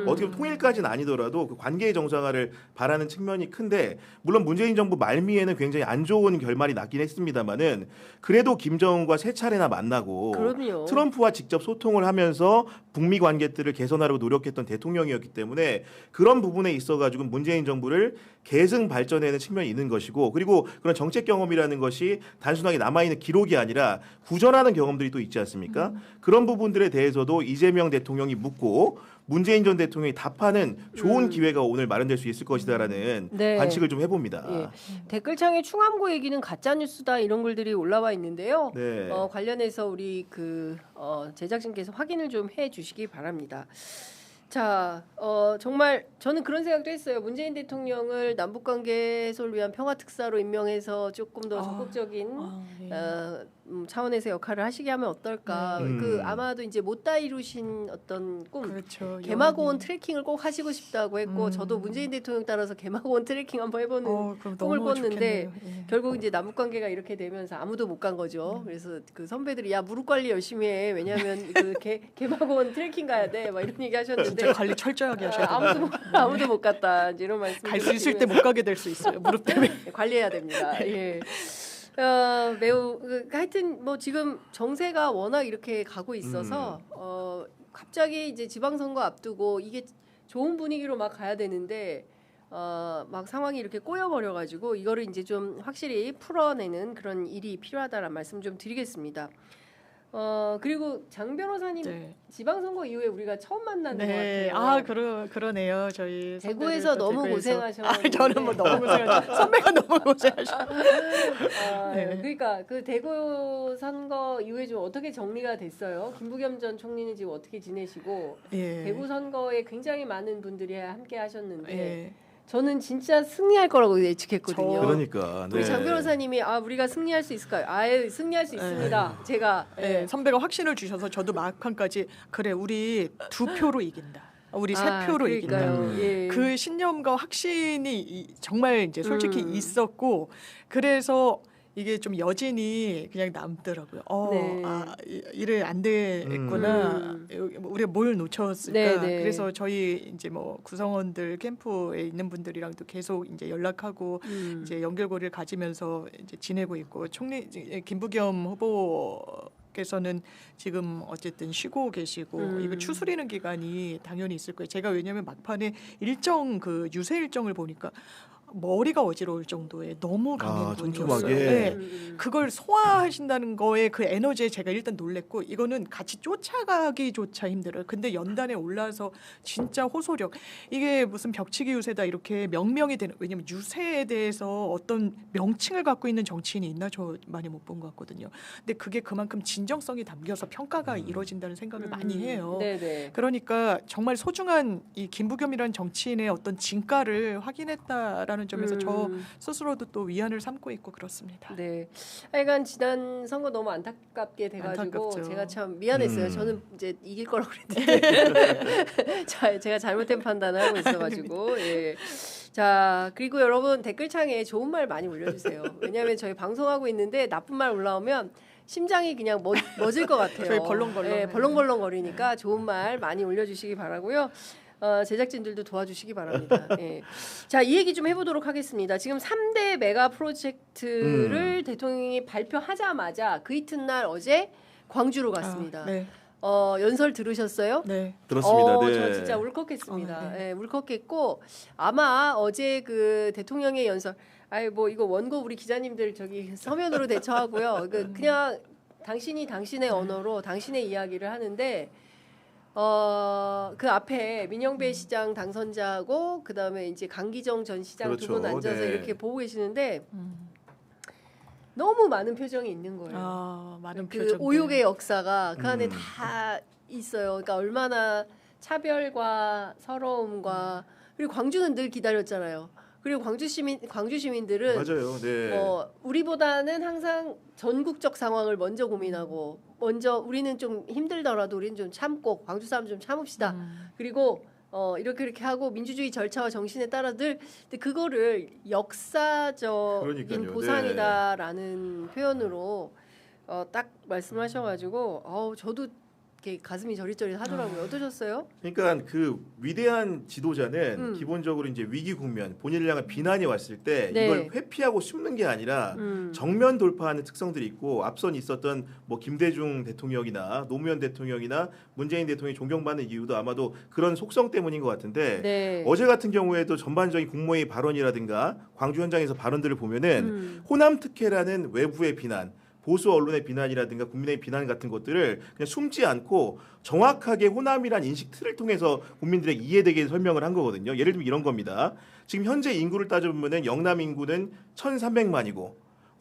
어떻게 보면 통일까지는 아니더라도 그 관계의 정상화를 바라는 측면이 큰데 물론 문재인 정부 말미에는 굉장히 안 좋은 결말이 났긴 했습니다만은 그래도 김정은과 세 차례나 만나고 그럼요. 트럼프와 직접 소통을 하면서 북미 관계들을 개선하려고 노력했던 대통령이었기 때문에 그런 부분에 있어가지고 문재인 정부를 계승 발전하는 측면이 있는 것이고 그리고 그런 정책 경험이라는 것이 단순하게 남아있는 기록이 아니라 구전하는 경험들이 또 있지 않습니까? 그런 부분들에 대해서도 이재명 대통령이 묻고 문재인 전 대통령이 답하는 좋은 기회가 오늘 마련될 수 있을 것이다라는 네. 관측을 좀 해봅니다. 예. 댓글창에 충암고 얘기는 가짜 뉴스다 이런 글들이 올라와 있는데요. 네. 관련해서 우리 제작진께서 확인을 좀 해주시기 바랍니다. 자, 정말 저는 그런 생각도 했어요. 문재인 대통령을 남북관계 해소를 위한 평화특사로 임명해서 조금 더 적극적인 차원에서 역할을 하시게 하면 어떨까. 아마도 이제 못다 이루신 어떤 꿈. 그렇죠. 개마고원 트레킹을 꼭 하시고 싶다고 했고 저도 문재인 대통령 따라서 개마고원 트레킹 한번 해보는 꿈을 꿨는데 결국 이제 남북관계가 이렇게 되면서 아무도 못 간 거죠. 그래서 그 선배들이 야 무릎 관리 열심히 해. 왜냐하면 그 개마고원 트레킹 가야 돼. 막 이런 얘기 하셨는데 진짜 관리 철저하게 하셔야 돼요. 아무도 못 갔다. 이제 이런 말씀. 갈 수 있을 때 못 가게 될 수 있어요. 무릎 때문에. 관리해야 됩니다. 예. 매우 하여튼 뭐 지금 정세가 워낙 이렇게 가고 있어서 갑자기 이제 지방선거 앞두고 이게 좋은 분위기로 막 가야 되는데 막 상황이 이렇게 꼬여버려 가지고 이거를 이제 좀 확실히 풀어내는 그런 일이 필요하다라는 말씀 좀 드리겠습니다. 그리고 장 변호사님 지방선거 이후에 우리가 처음 만난 것 같아요. 그러네요. 저희 대구에서 너무 고생하셨는데 저는 뭐 너무 고생하셨. 선배가 너무 고생하셨. 그러니까 그 대구 선거 이후에 좀 어떻게 정리가 됐어요? 김부겸 전 총리는 지금 어떻게 지내시고 대구 선거에 굉장히 많은 분들이 함께 하셨는데 저는 진짜 승리할 거라고 예측했거든요. 그러니까 우리 장 변호사님이 우리가 승리할 수 있을까요? 승리할 수 있습니다. 제가 선배가 확신을 주셔서 저도 막판까지 그래 우리 2표로 이긴다. 우리 3표로 이긴다. 그 신념과 확신이 정말 이제 솔직히 있었고 그래서 이게 좀 여진이 그냥 남더라고요. 일을 안 됐구나. 우리가 뭘 놓쳤을까. 그래서 저희 이제 뭐 구성원들 캠프에 있는 분들이랑도 계속 이제 연락하고 이제 연결고리를 가지면서 이제 지내고 있고 총리 김부겸 후보께서는 지금 어쨌든 쉬고 계시고 이거 추스리는 기간이 당연히 있을 거예요. 제가 왜냐하면 막판에 일정 그 유세 일정을 보니까 머리가 어지러울 정도의 너무 강한 분이었어요. 촘촘하게. 네. 그걸 소화하신다는 거에 그 에너지에 제가 일단 놀랬고 이거는 같이 쫓아가기조차 힘들어요. 근데 연단에 올라서 진짜 호소력 이게 무슨 벽치기 유세다 이렇게 명명이 되는 왜냐면 유세에 대해서 어떤 명칭을 갖고 있는 정치인이 있나 저 많이 못 본 것 같거든요. 근데 그게 그만큼 진정성이 담겨서 평가가 이루어진다는 생각을 많이 해요. 네네. 그러니까 정말 소중한 이 김부겸이라는 정치인의 어떤 진가를 확인했다라는 점에서 저 스스로도 또 위안을 삼고 있고 그렇습니다. 네. 하여간 지난 선거 너무 안타깝게 돼가지고 안타깝죠. 제가 참 미안했어요. 저는 이제 이길 거라고 그랬는데 제가 잘못된 판단을 하고 있어가지고. 예. 자 그리고 여러분 댓글창에 좋은 말 많이 올려주세요. 왜냐하면 저희 방송하고 있는데 나쁜 말 올라오면 심장이 그냥 멎을 것 같아요. 저희 벌렁벌렁. 예, 벌렁벌렁 거리니까 좋은 말 많이 올려주시기 바라고요. 제작진들도 도와주시기 바랍니다. 예. 자, 이 얘기 좀 해보도록 하겠습니다. 지금 3대 메가 프로젝트를 대통령이 발표하자마자 그 이튿날 어제 광주로 갔습니다. 네. 연설 들으셨어요? 네. 들었습니다. 네. 저 진짜 울컥했습니다. 네. 예, 울컥했고 아마 어제 그 대통령의 연설, 뭐 이거 원고 우리 기자님들 저기 서면으로 대처하고요. 그냥 당신이 당신의 언어로 당신의 이야기를 하는데. 그 앞에 민영배 시장 당선자하고 그 다음에 이제 강기정 전 시장 두 분 그렇죠. 앉아서 네. 이렇게 보고 계시는데 너무 많은 표정이 있는 거예요. 많은 그 표정. 오욕의 역사가 그 안에 다 있어요. 그러니까 얼마나 차별과 서러움과 그리고 광주는 늘 기다렸잖아요. 그리고 광주 시민들은 맞아요. 네. 우리보다는 항상 전국적 상황을 먼저 고민하고 먼저 우리는 좀 힘들더라도 우리는 좀 참고 광주 사람 좀 참읍시다. 그리고 이렇게 하고 민주주의 절차와 정신에 따라 늘 근데 그거를 역사적인 그러니까요. 보상이다라는 표현으로 딱 말씀하셔가지고 저도 이렇게 가슴이 저릿저릿하더라고요. 어떠셨어요? 그러니까 그 위대한 지도자는 기본적으로 이제 위기 국면, 본인을 향한 비난이 왔을 때 네. 이걸 회피하고 숨는 게 아니라 정면 돌파하는 특성들이 있고 앞선 있었던 뭐 김대중 대통령이나 노무현 대통령이나 문재인 대통령이 존경받는 이유도 아마도 그런 속성 때문인 것 같은데 네. 어제 같은 경우에도 전반적인 국무회의 발언이라든가 광주 현장에서 발언들을 보면은 호남 특혜라는 외부의 비난 보수 언론의 비난이라든가 국민의 비난 같은 것들을 그냥 숨지 않고 정확하게 호남이란 인식 틀을 통해서 국민들에게 이해되게 설명을 한 거거든요. 예를 들면 이런 겁니다. 지금 현재 인구를 따져보면 영남 인구는 1,300만이고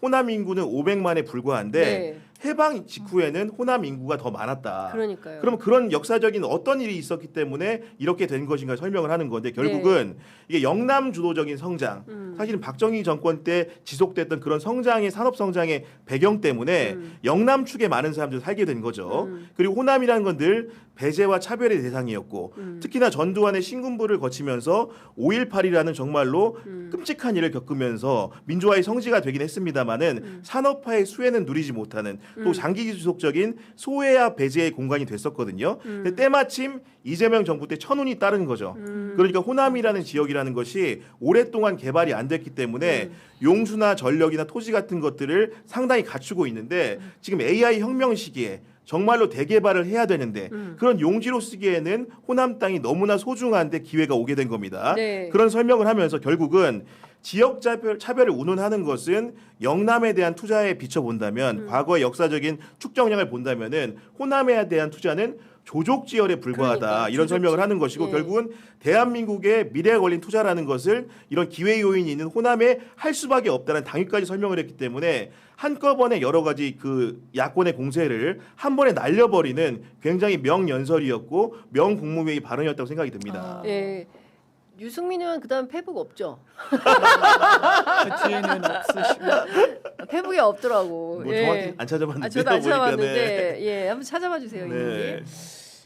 호남 인구는 500만에 불과한데 네. 해방 직후에는 호남 인구가 더 많았다. 그러니까요. 그러면 그런 역사적인 어떤 일이 있었기 때문에 이렇게 된 것인가 설명을 하는 건데 결국은 이게 영남 주도적인 성장, 사실은 박정희 정권 때 지속됐던 그런 성장의 산업 성장의 배경 때문에 영남 축에 많은 사람들이 살게 된 거죠. 그리고 호남이라는 건 늘 배제와 차별의 대상이었고 특히나 전두환의 신군부를 거치면서 5.18이라는 정말로 끔찍한 일을 겪으면서 민주화의 성지가 되긴 했습니다마는 산업화의 수혜는 누리지 못하는 또 장기 지속적인 소외와 배제의 공간이 됐었거든요. 근데 때마침 이재명 정부 때 천운이 따른 거죠. 그러니까 호남이라는 지역이라는 것이 오랫동안 개발이 안 됐기 때문에 용수나 전력이나 토지 같은 것들을 상당히 갖추고 있는데 지금 AI 혁명 시기에 정말로 대개발을 해야 되는데 그런 용지로 쓰기에는 호남 땅이 너무나 소중한데 기회가 오게 된 겁니다. 네. 그런 설명을 하면서 결국은 지역 차별을 운운하는 것은 영남에 대한 투자에 비춰본다면 과거의 역사적인 축적량을 본다면은 호남에 대한 투자는 조족지열에 불과하다 그러니까, 이런 설명을 하는 것이고 예. 결국은 대한민국의 미래에 걸린 투자라는 것을 이런 기회 요인이 있는 호남에 할 수밖에 없다는 당위까지 설명을 했기 때문에 한꺼번에 여러 가지 그 야권의 공세를 한 번에 날려버리는 굉장히 명연설이었고 명국무회의 발언이었다고 생각이 듭니다. 예. 유승민 의원 그다음 페북 없죠? 그 뒤에는 없으시고 페북에 없더라고. 뭐 예. 정확히 안 찾아봤는데 저도 안 보니까, 찾아봤는데 예 한번 찾아봐 주세요. 이 네. 얘기.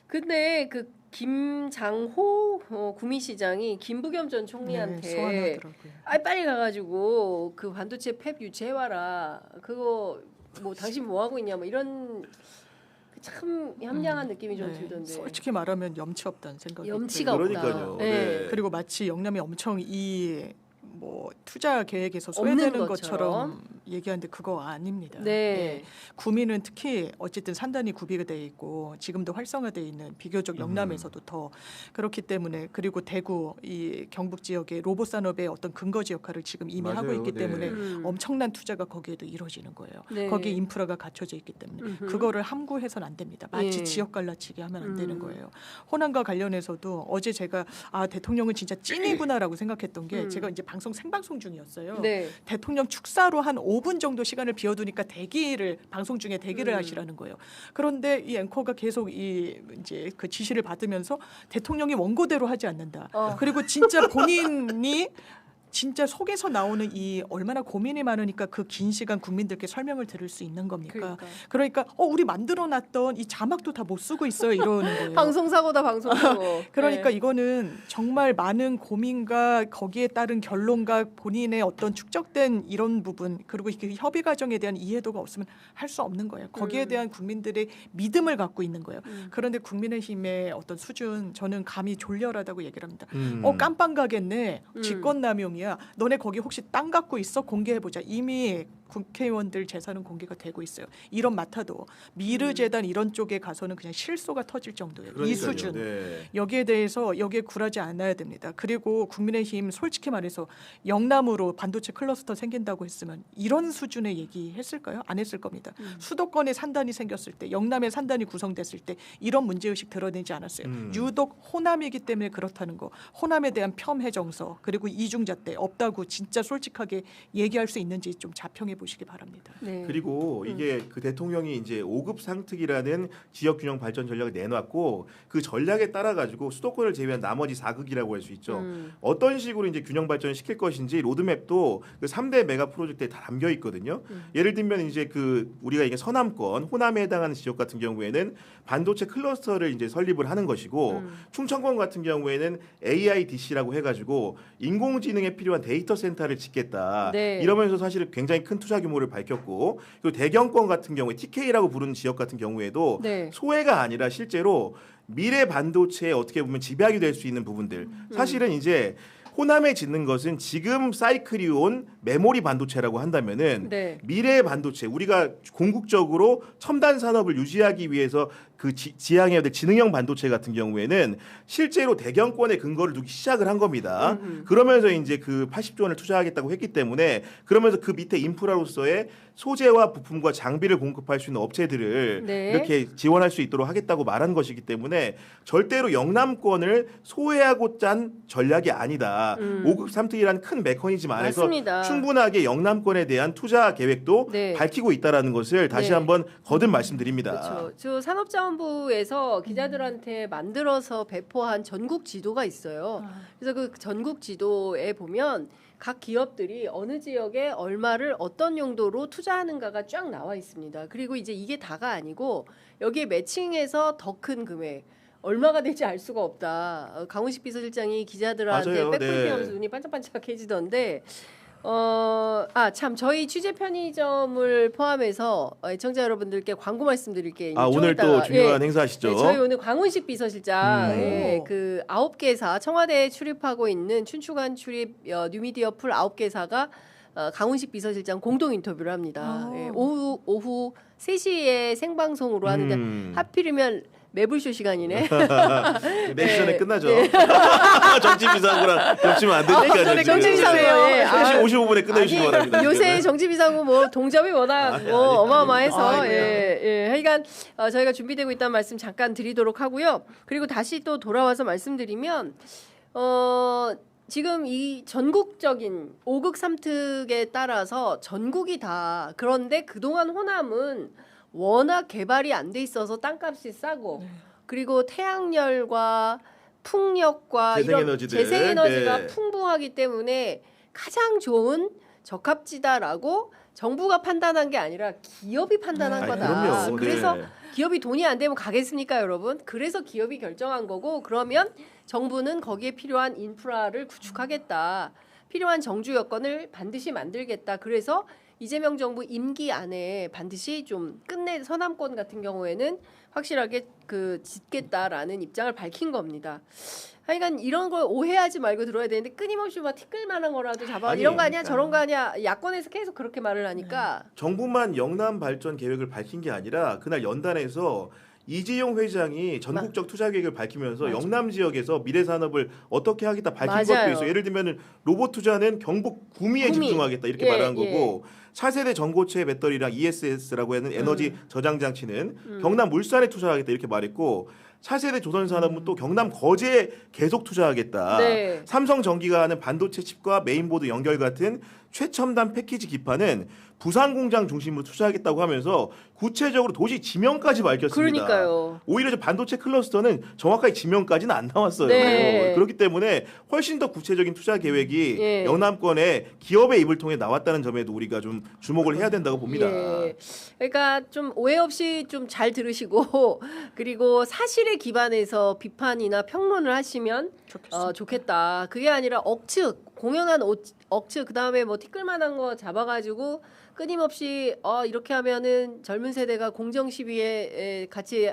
근데 그 김장호 구미시장이 김부겸 전 총리한테 소환하더라고요. 빨리 가가지고 그 반도체 팹 유치해와라. 그거 뭐 당신 뭐 하고 있냐 뭐 이런 참 함량한 느낌이 좀 들던데. 솔직히 말하면 염치 없다는 생각이 염치가 들어요. 없다. 그러니까요. 네. 네. 그리고 마치 영남이 엄청 이 뭐 투자 계획에서 없는 소외되는 것처럼. 것처럼 얘기하는데 그거 아닙니다. 네. 구미는 특히 어쨌든 산단이 구비가 돼 있고 지금도 활성화돼 있는 비교적 영남에서도 더 그렇기 때문에 그리고 대구 이 경북 지역의 로봇 산업의 어떤 근거지 역할을 지금 이미 맞아요. 하고 있기 네. 때문에 엄청난 투자가 거기에도 이루어지는 거예요. 네. 거기에 인프라가 갖춰져 있기 때문에 그거를 함구해서는 안 됩니다. 마치 예. 지역 갈라치기 하면 안 되는 거예요. 호남과 관련해서도 어제 제가 대통령은 진짜 찐이구나라고 생각했던 게 제가 이제 방송 생방송 중이었어요. 네. 대통령 축사로 한 5분 정도 시간을 비워두니까 방송 중에 대기를 하시라는 거예요. 그런데 이 앵커가 계속 이제 그 지시를 받으면서 대통령이 원고대로 하지 않는다. 그리고 진짜 본인이 진짜 속에서 나오는 이 얼마나 고민이 많으니까 그 긴 시간 국민들께 설명을 들을 수 있는 겁니까? 그러니까 우리 만들어놨던 이 자막도 다 못 쓰고 있어요 이러는 거예요. 방송사고다 방송사고. 그러니까 네. 이거는 정말 많은 고민과 거기에 따른 결론과 본인의 어떤 축적된 이런 부분 그리고 그 협의 과정에 대한 이해도가 없으면 할 수 없는 거예요. 거기에 대한 국민들의 믿음을 갖고 있는 거예요. 그런데 국민의힘의 어떤 수준 저는 감히 졸렬하다고 얘기를 합니다. 깜빵 가겠네. 직권남용이야. 너네 거기 혹시 땅 갖고 있어? 공개해보자. 이미 국회의원들 재산은 공개가 되고 있어요. 이런 맡아도 미르재단 이런 쪽에 가서는 그냥 실소가 터질 정도예요. 이 수준. 네. 여기에 대해서 여기에 굴하지 않아야 됩니다. 그리고 국민의힘 솔직히 말해서 영남으로 반도체 클러스터 생긴다고 했으면 이런 수준의 얘기했을까요? 안 했을 겁니다. 수도권에 산단이 생겼을 때 영남에 산단이 구성됐을 때 이런 문제의식 드러내지 않았어요. 유독 호남이기 때문에 그렇다는 거. 호남에 대한 폄훼 정서 그리고 이중잣대 없다고 진짜 솔직하게 얘기할 수 있는지 좀 자평해 보시기 바랍니다. 네. 그리고 이게 그 대통령이 이제 5급 상특이라는 지역 균형 발전 전략을 내놨고 그 전략에 따라 가지고 수도권을 제외한 나머지 4극이라고 할 수 있죠. 어떤 식으로 이제 균형 발전을 시킬 것인지 로드맵도 그 3대 메가 프로젝트에 다 담겨 있거든요. 예를 들면 이제 그 우리가 이게 서남권 호남에 해당하는 지역 같은 경우에는 반도체 클러스터를 이제 설립을 하는 것이고 충청권 같은 경우에는 AIDC라고 해가지고 인공지능에 필요한 데이터 센터를 짓겠다. 네. 이러면서 사실은 굉장히 큰 투자 규모를 밝혔고 그리고 대경권 같은 경우에 TK라고 부르는 지역 같은 경우에도 네. 소외가 아니라 실제로 미래 반도체에 어떻게 보면 집약이 될 수 있는 부분들 사실은 이제 호남에 짓는 것은 지금 사이클이 온 메모리 반도체라고 한다면은 네. 미래의 반도체 우리가 궁극적으로 첨단 산업을 유지하기 위해서 그 지향해야 될 지능형 반도체 같은 경우에는 실제로 대경권에 근거를 두기 시작을 한 겁니다. 그러면서 이제 그 80조 원을 투자하겠다고 했기 때문에 그러면서 그 밑에 인프라로서의 소재와 부품과 장비를 공급할 수 있는 업체들을 네. 이렇게 지원할 수 있도록 하겠다고 말한 것이기 때문에 절대로 영남권을 소외하고 짠 전략이 아니다. 5급 삼특이라는 큰 메커니즘 안에서 맞습니다. 충분하게 영남권에 대한 투자 계획도 네. 밝히고 있다라는 것을 다시 네. 한번 거듭 말씀드립니다. 그렇죠. 저 산업자원부에서 기자들한테 만들어서 배포한 전국 지도가 있어요. 그래서 그 전국 지도에 보면 각 기업들이 어느 지역에 얼마를 어떤 용도로 투자하는가가 쫙 나와 있습니다. 그리고 이제 이게 다가 아니고 여기에 매칭해서 더 큰 금액 얼마가 될지 알 수가 없다. 강훈식 비서실장이 기자들한테 맞아요. 백브리핑하면서 네. 눈이 반짝반짝해지던데 참 저희 취재 편의점을 포함해서 애청자 여러분들께 광고 말씀드릴게요. 오늘 또 중요한 행사시죠. 네, 저희 오늘 광훈식 비서실장 오. 그 9개사 청와대에 출입하고 있는 춘추관 출입 뉴미디어 풀 9개사가 강훈식 비서실장 공동 인터뷰를 합니다. 오. 예, 오후 3시에 생방송으로 하는데 하필이면 매불쇼 시간이네. 내기 전에 네. 끝나죠. 네. 정치비상구랑 겹치면 안 되니까. 정치비상구요. 예. 3시 55분에 끝내주시기 아니, 바랍니다. 요새 정치비상구 뭐 동접이 워낙 아니, 어마어마해서 아니에요. 예. 하여간 저희가 준비되고 있다는 말씀 잠깐 드리도록 하고요. 그리고 다시 또 돌아와서 말씀드리면 지금 이 전국적인 5극 삼특에 따라서 전국이 다 그런데 그동안 호남은 워낙 개발이 안 돼 있어서 땅값이 싸고 그리고 태양열과 풍력과 이런 재생에너지들. 재생에너지가 네. 풍부하기 때문에 가장 좋은 적합지다라고 정부가 판단한 게 아니라 기업이 판단한 아이, 거다. 그럼요. 그래서 네. 기업이 돈이 안 되면 가겠습니까, 여러분? 그래서 기업이 결정한 거고 그러면 정부는 거기에 필요한 인프라를 구축하겠다. 필요한 정주 여건을 반드시 만들겠다. 그래서 이재명 정부 임기 안에 반드시 좀 끝내 서남권 같은 경우에는 확실하게 그 짓겠다라는 입장을 밝힌 겁니다. 하여간 이런 걸 오해하지 말고 들어야 되는데 끊임없이 막 티끌만한 거라도 잡아 아니, 이런 거 아니야 그러니까. 저런 거 아니야 야권에서 계속 그렇게 말을 하니까 정부만 영남 발전 계획을 밝힌 게 아니라 그날 연단에서 이재용 회장이 전국적 투자 계획을 밝히면서 맞아. 영남 지역에서 미래 산업을 어떻게 하겠다 밝힌 것도 맞아요. 있어요. 예를 들면은 로봇 투자는 경북 구미에 구미. 집중하겠다 이렇게 예, 말한 거고 차세대 전고체 배터리랑 ESS라고 하는 에너지 저장 장치는 경남 물산에 투자하겠다 이렇게 말했고 차세대 조선산업은 또 경남 거제에 계속 투자하겠다. 네. 삼성전기가 하는 반도체 칩과 메인보드 연결 같은 최첨단 패키지 기판은 부산 공장 중심으로 투자하겠다고 하면서 구체적으로 도시 지명까지 밝혔습니다. 그러니까요. 오히려 저 반도체 클러스터는 정확하게 지명까지는 안 나왔어요. 네. 그렇기 때문에 훨씬 더 구체적인 투자 계획이 예. 영남권의 기업의 입을 통해 나왔다는 점에도 우리가 좀 주목을 해야 된다고 봅니다. 예. 그러니까 좀 오해 없이 좀 잘 들으시고 그리고 사실에 기반해서 비판이나 평론을 하시면 좋겠습니다. 좋겠다. 그게 아니라 억측, 공연한 억측 그다음에 뭐 티끌만한 거 잡아가지고 끊임없이 이렇게 하면은 젊은 세대가 공정 시비에 같이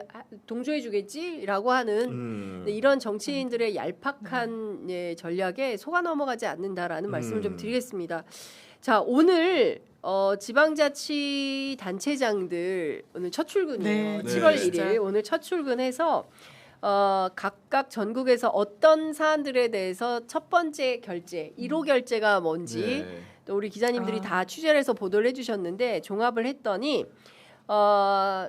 동조해주겠지라고 하는 이런 정치인들의 얄팍한 전략에 속아 넘어가지 않는다라는 말씀을 좀 드리겠습니다. 자 오늘 지방자치 단체장들 오늘 첫 출근이에요. 네, 7월 네. 1일 오늘 첫 출근해서 각각 전국에서 어떤 사안들에 대해서 첫 번째 결제, 1호 결제가 뭔지 네. 또 우리 기자님들이 아. 다 취재를 해서 보도를 해주셨는데 종합을 했더니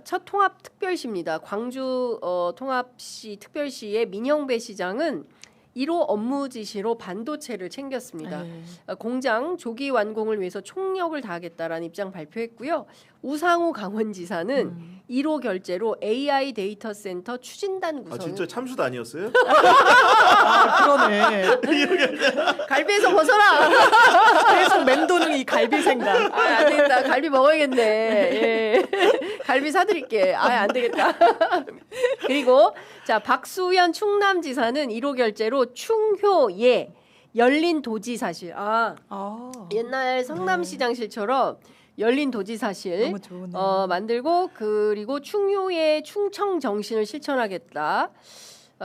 첫 통합특별시입니다. 광주 통합시 특별시의 민영배 시장은 1호 업무 지시로 반도체를 챙겼습니다. 네. 공장 조기 완공을 위해서 총력을 다하겠다라는 입장 발표했고요. 우상호 강원지사는 1호 결제로 AI 데이터 센터 추진단 구성. 진짜 참수도 아니었어요? 그러네. 갈비에서 벗어라. 계속 맴도는 이 갈비 생각. 안 되겠다. 갈비 먹어야겠네. 예. 갈비 사드릴게. 안 되겠다. 그리고 자 박수현 충남지사는 1호 결제로 충효예 열린 도지사실. 옛날 성남시장실처럼 열린 도지사실 너무 좋네요. 만들고 그리고 충효의 충청 정신을 실천하겠다.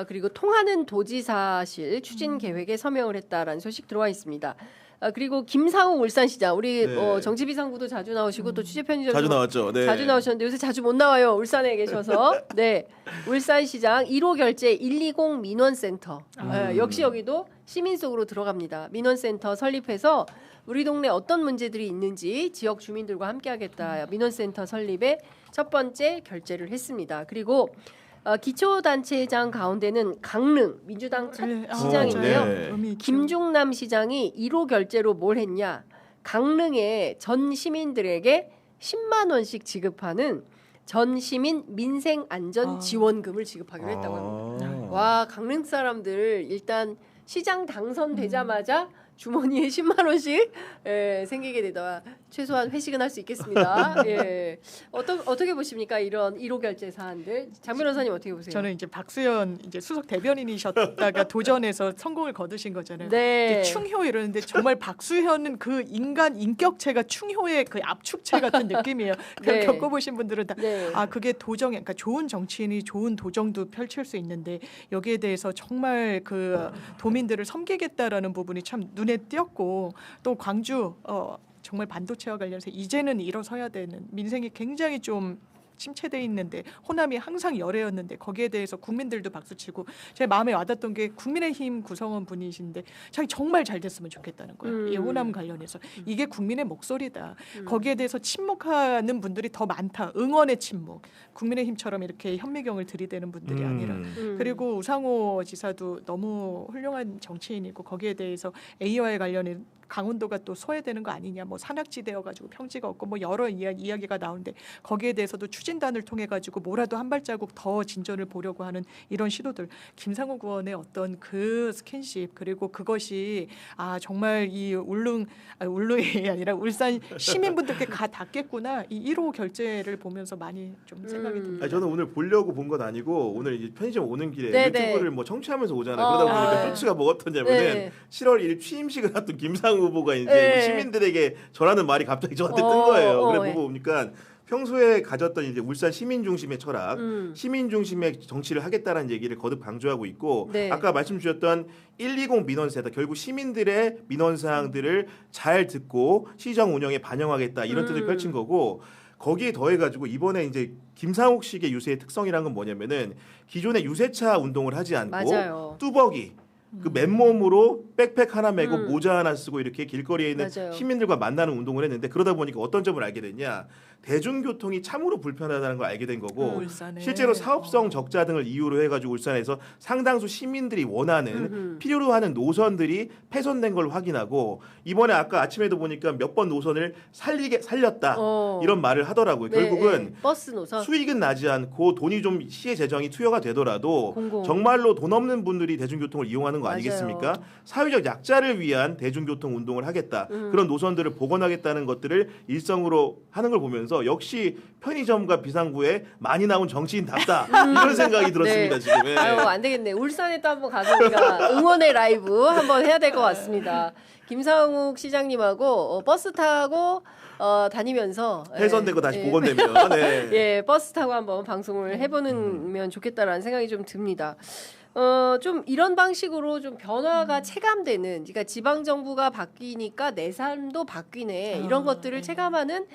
그리고 통하는 도지사실 추진 계획에 서명을 했다라는 소식 들어와 있습니다. 그리고 김상우 울산시장 우리 네. 정치비상구도 자주 나오시고 또 취재 편의점 자주 나왔죠. 네. 자주 나오셨는데 요새 자주 못 나와요. 울산에 계셔서. 네. 울산시장 1호 결제 120 민원센터. 역시 여기도 시민 속으로 들어갑니다. 민원센터 설립해서 우리 동네 어떤 문제들이 있는지 지역 주민들과 함께 하겠다. 민원센터 설립에 첫 번째 결제를 했습니다. 그리고 기초단체장 가운데는 강릉 민주당 첫 시장인데요. 네. 김중남 시장이 1호 결제로 뭘 했냐? 강릉의 전 시민들에게 10만 원씩 지급하는 전 시민 민생 안전 지원금을 지급하기로 했다고 합니다. 와, 강릉 사람들 일단 시장 당선되자마자 주머니에 10만 원씩 생기게 되다 최소한 회식은 할 수 있겠습니다. 예. 어떻게 보십니까? 이런 1호 결제 사안들. 장 변호사님 어떻게 보세요? 저는 이제 박수현 이제 수석 대변인이셨다가 도전해서 성공을 거두신 거잖아요. 네. 이제 충효 이러는데 정말 박수현은 그 인간 인격체가 충효의 그 압축체 같은 느낌이에요. 네. 겪어보신 분들은 다 네. 그게 도정이 그러니까 좋은 정치인이 좋은 도정도 펼칠 수 있는데 여기에 대해서 정말 그 도민들을 섬기겠다라는 부분이 참 눈에 띄었고 또 광주 정말 반도체와 관련해서 이제는 일어서야 되는 민생이 굉장히 좀 침체돼 있는데 호남이 항상 열애였는데 거기에 대해서 국민들도 박수치고 제 마음에 와닿던 게 국민의힘 구성원 분이신데 자기 정말 잘 됐으면 좋겠다는 거예요. 이 호남 관련해서 이게 국민의 목소리다. 거기에 대해서 침묵하는 분들이 더 많다. 응원의 침묵. 국민의힘처럼 이렇게 현미경을 들이대는 분들이 아니라 그리고 우상호 지사도 너무 훌륭한 정치인이고 거기에 대해서 AI와 관련해 강원도가 또 소외되는 거 아니냐, 뭐 산악지대여 가지고 평지가 없고 뭐 여러 이야기가 나오는데 거기에 대해서도 추진단을 통해 가지고 뭐라도 한 발자국 더 진전을 보려고 하는 이런 시도들, 김상우 의원의 어떤 그 스킨십 그리고 그것이 정말 이 울릉이 아니라 울산 시민분들께 가 닿겠구나 이 1호 결제를 보면서 많이 좀 생각이 듭니다. 저는 오늘 보려고 본 건 아니고 오늘 이제 편의점 오는 길에 네네. 유튜브를 뭐 청취하면서 오잖아요. 그러다 보니까 쇼츠가 뭐가 어떠냐면은 네. 7월 1일 취임식을 앞둔 김상우 후보가 이제 네. 시민들에게 전하는 말이 갑자기 저한테 뜬 거예요. 그래 네. 보고 보니까 평소에 가졌던 이제 울산 시민 중심의 철학, 음. 시민 중심의 정치를 하겠다라는 얘기를 거듭 강조하고 있고 네. 아까 말씀 주셨던 120 민원세다. 결국 시민들의 민원 사항들을 잘 듣고 시정 운영에 반영하겠다 이런 뜻을 펼친 거고 거기에 더해 가지고 이번에 이제 김상욱식의 유세의 특성이란 건 뭐냐면은 기존의 유세차 운동을 하지 않고 맞아요. 뚜벅이 그 맨몸으로 백팩 하나 메고 모자 하나 쓰고 이렇게 길거리에 있는 맞아요. 시민들과 만나는 운동을 했는데 그러다 보니까 어떤 점을 알게 됐냐 대중교통이 참으로 불편하다는 걸 알게 된 거고 울산에. 실제로 사업성 적자 등을 이유로 해가지고 울산에서 상당수 시민들이 원하는 필요로 하는 노선들이 훼손된 걸 확인하고 이번에 아까 아침에도 보니까 몇 번 노선을 살렸다 이런 말을 하더라고요. 네, 결국은 네. 버스 노선. 수익은 나지 않고 돈이 좀 시의 재정이 투여가 되더라도 공공. 정말로 돈 없는 분들이 대중교통을 이용하는 거 맞아요. 아니겠습니까? 사회적 약자를 위한 대중교통 운동을 하겠다. 그런 노선들을 복원하겠다는 것들을 일성으로 하는 걸 보면서 역시 편의점과 비상구에 많이 나온 정치인답다. 이런 생각이 들었습니다. 네. 지금. 예. 아유 안 되겠네. 울산에 또 한번 가서 우리가 응원의 라이브 한번 해야 될 것 같습니다. 김상욱 시장님하고 버스 타고 다니면서 훼손되고 다시 예. 복원되면 네. 예, 버스 타고 한번 방송을 해보면 좋겠다라는 생각이 좀 듭니다. 좀 이런 방식으로 좀 변화가 체감되는, 그러니까 지방 정부가 바뀌니까 내 삶도 바뀌네 이런 것들을 체감하는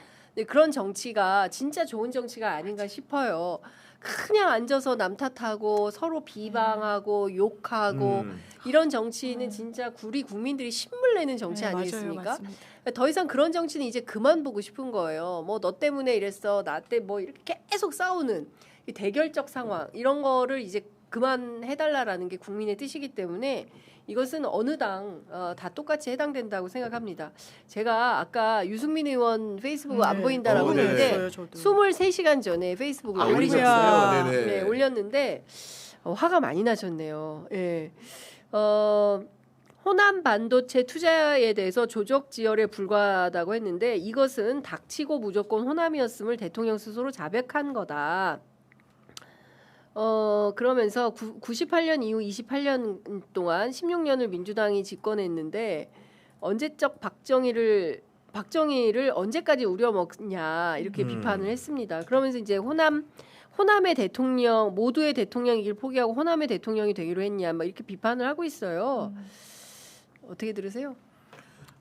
그런 정치가 진짜 좋은 정치가 아닌가 싶어요. 그냥 앉아서 남 탓하고 서로 비방하고 욕하고 이런 정치는 진짜 우리 국민들이 신물 내는 정치 아니겠습니까? 맞아요, 맞습니다. 더 이상 그런 정치는 이제 그만 보고 싶은 거예요. 뭐 너 때문에 이랬어, 나 때 뭐 이렇게 계속 싸우는 이 대결적 상황 이런 거를 이제 그만 해달라라는 게 국민의 뜻이기 때문에 이것은 어느 당 다 똑같이 해당된다고 생각합니다. 제가 아까 유승민 의원 페이스북 안 보인다라고 네. 했는데 봤어요, 저도. 23시간 전에 페이스북을 올리셨어요? 아이고야. 네네. 네, 올렸는데 화가 많이 나셨네요. 예. 호남 반도체 투자에 대해서 조적 지열에 불과하다고 했는데 이것은 닥치고 무조건 호남이었음을 대통령 스스로 자백한 거다. 그러면서 98년 이후 28년 동안 16년을 민주당이 집권했는데 언제적 박정희를 언제까지 우려먹냐 이렇게 비판을 했습니다. 그러면서 이제 호남의 대통령 모두의 대통령이길 포기하고 호남의 대통령이 되기로 했냐 막 이렇게 비판을 하고 있어요. 어떻게 들으세요?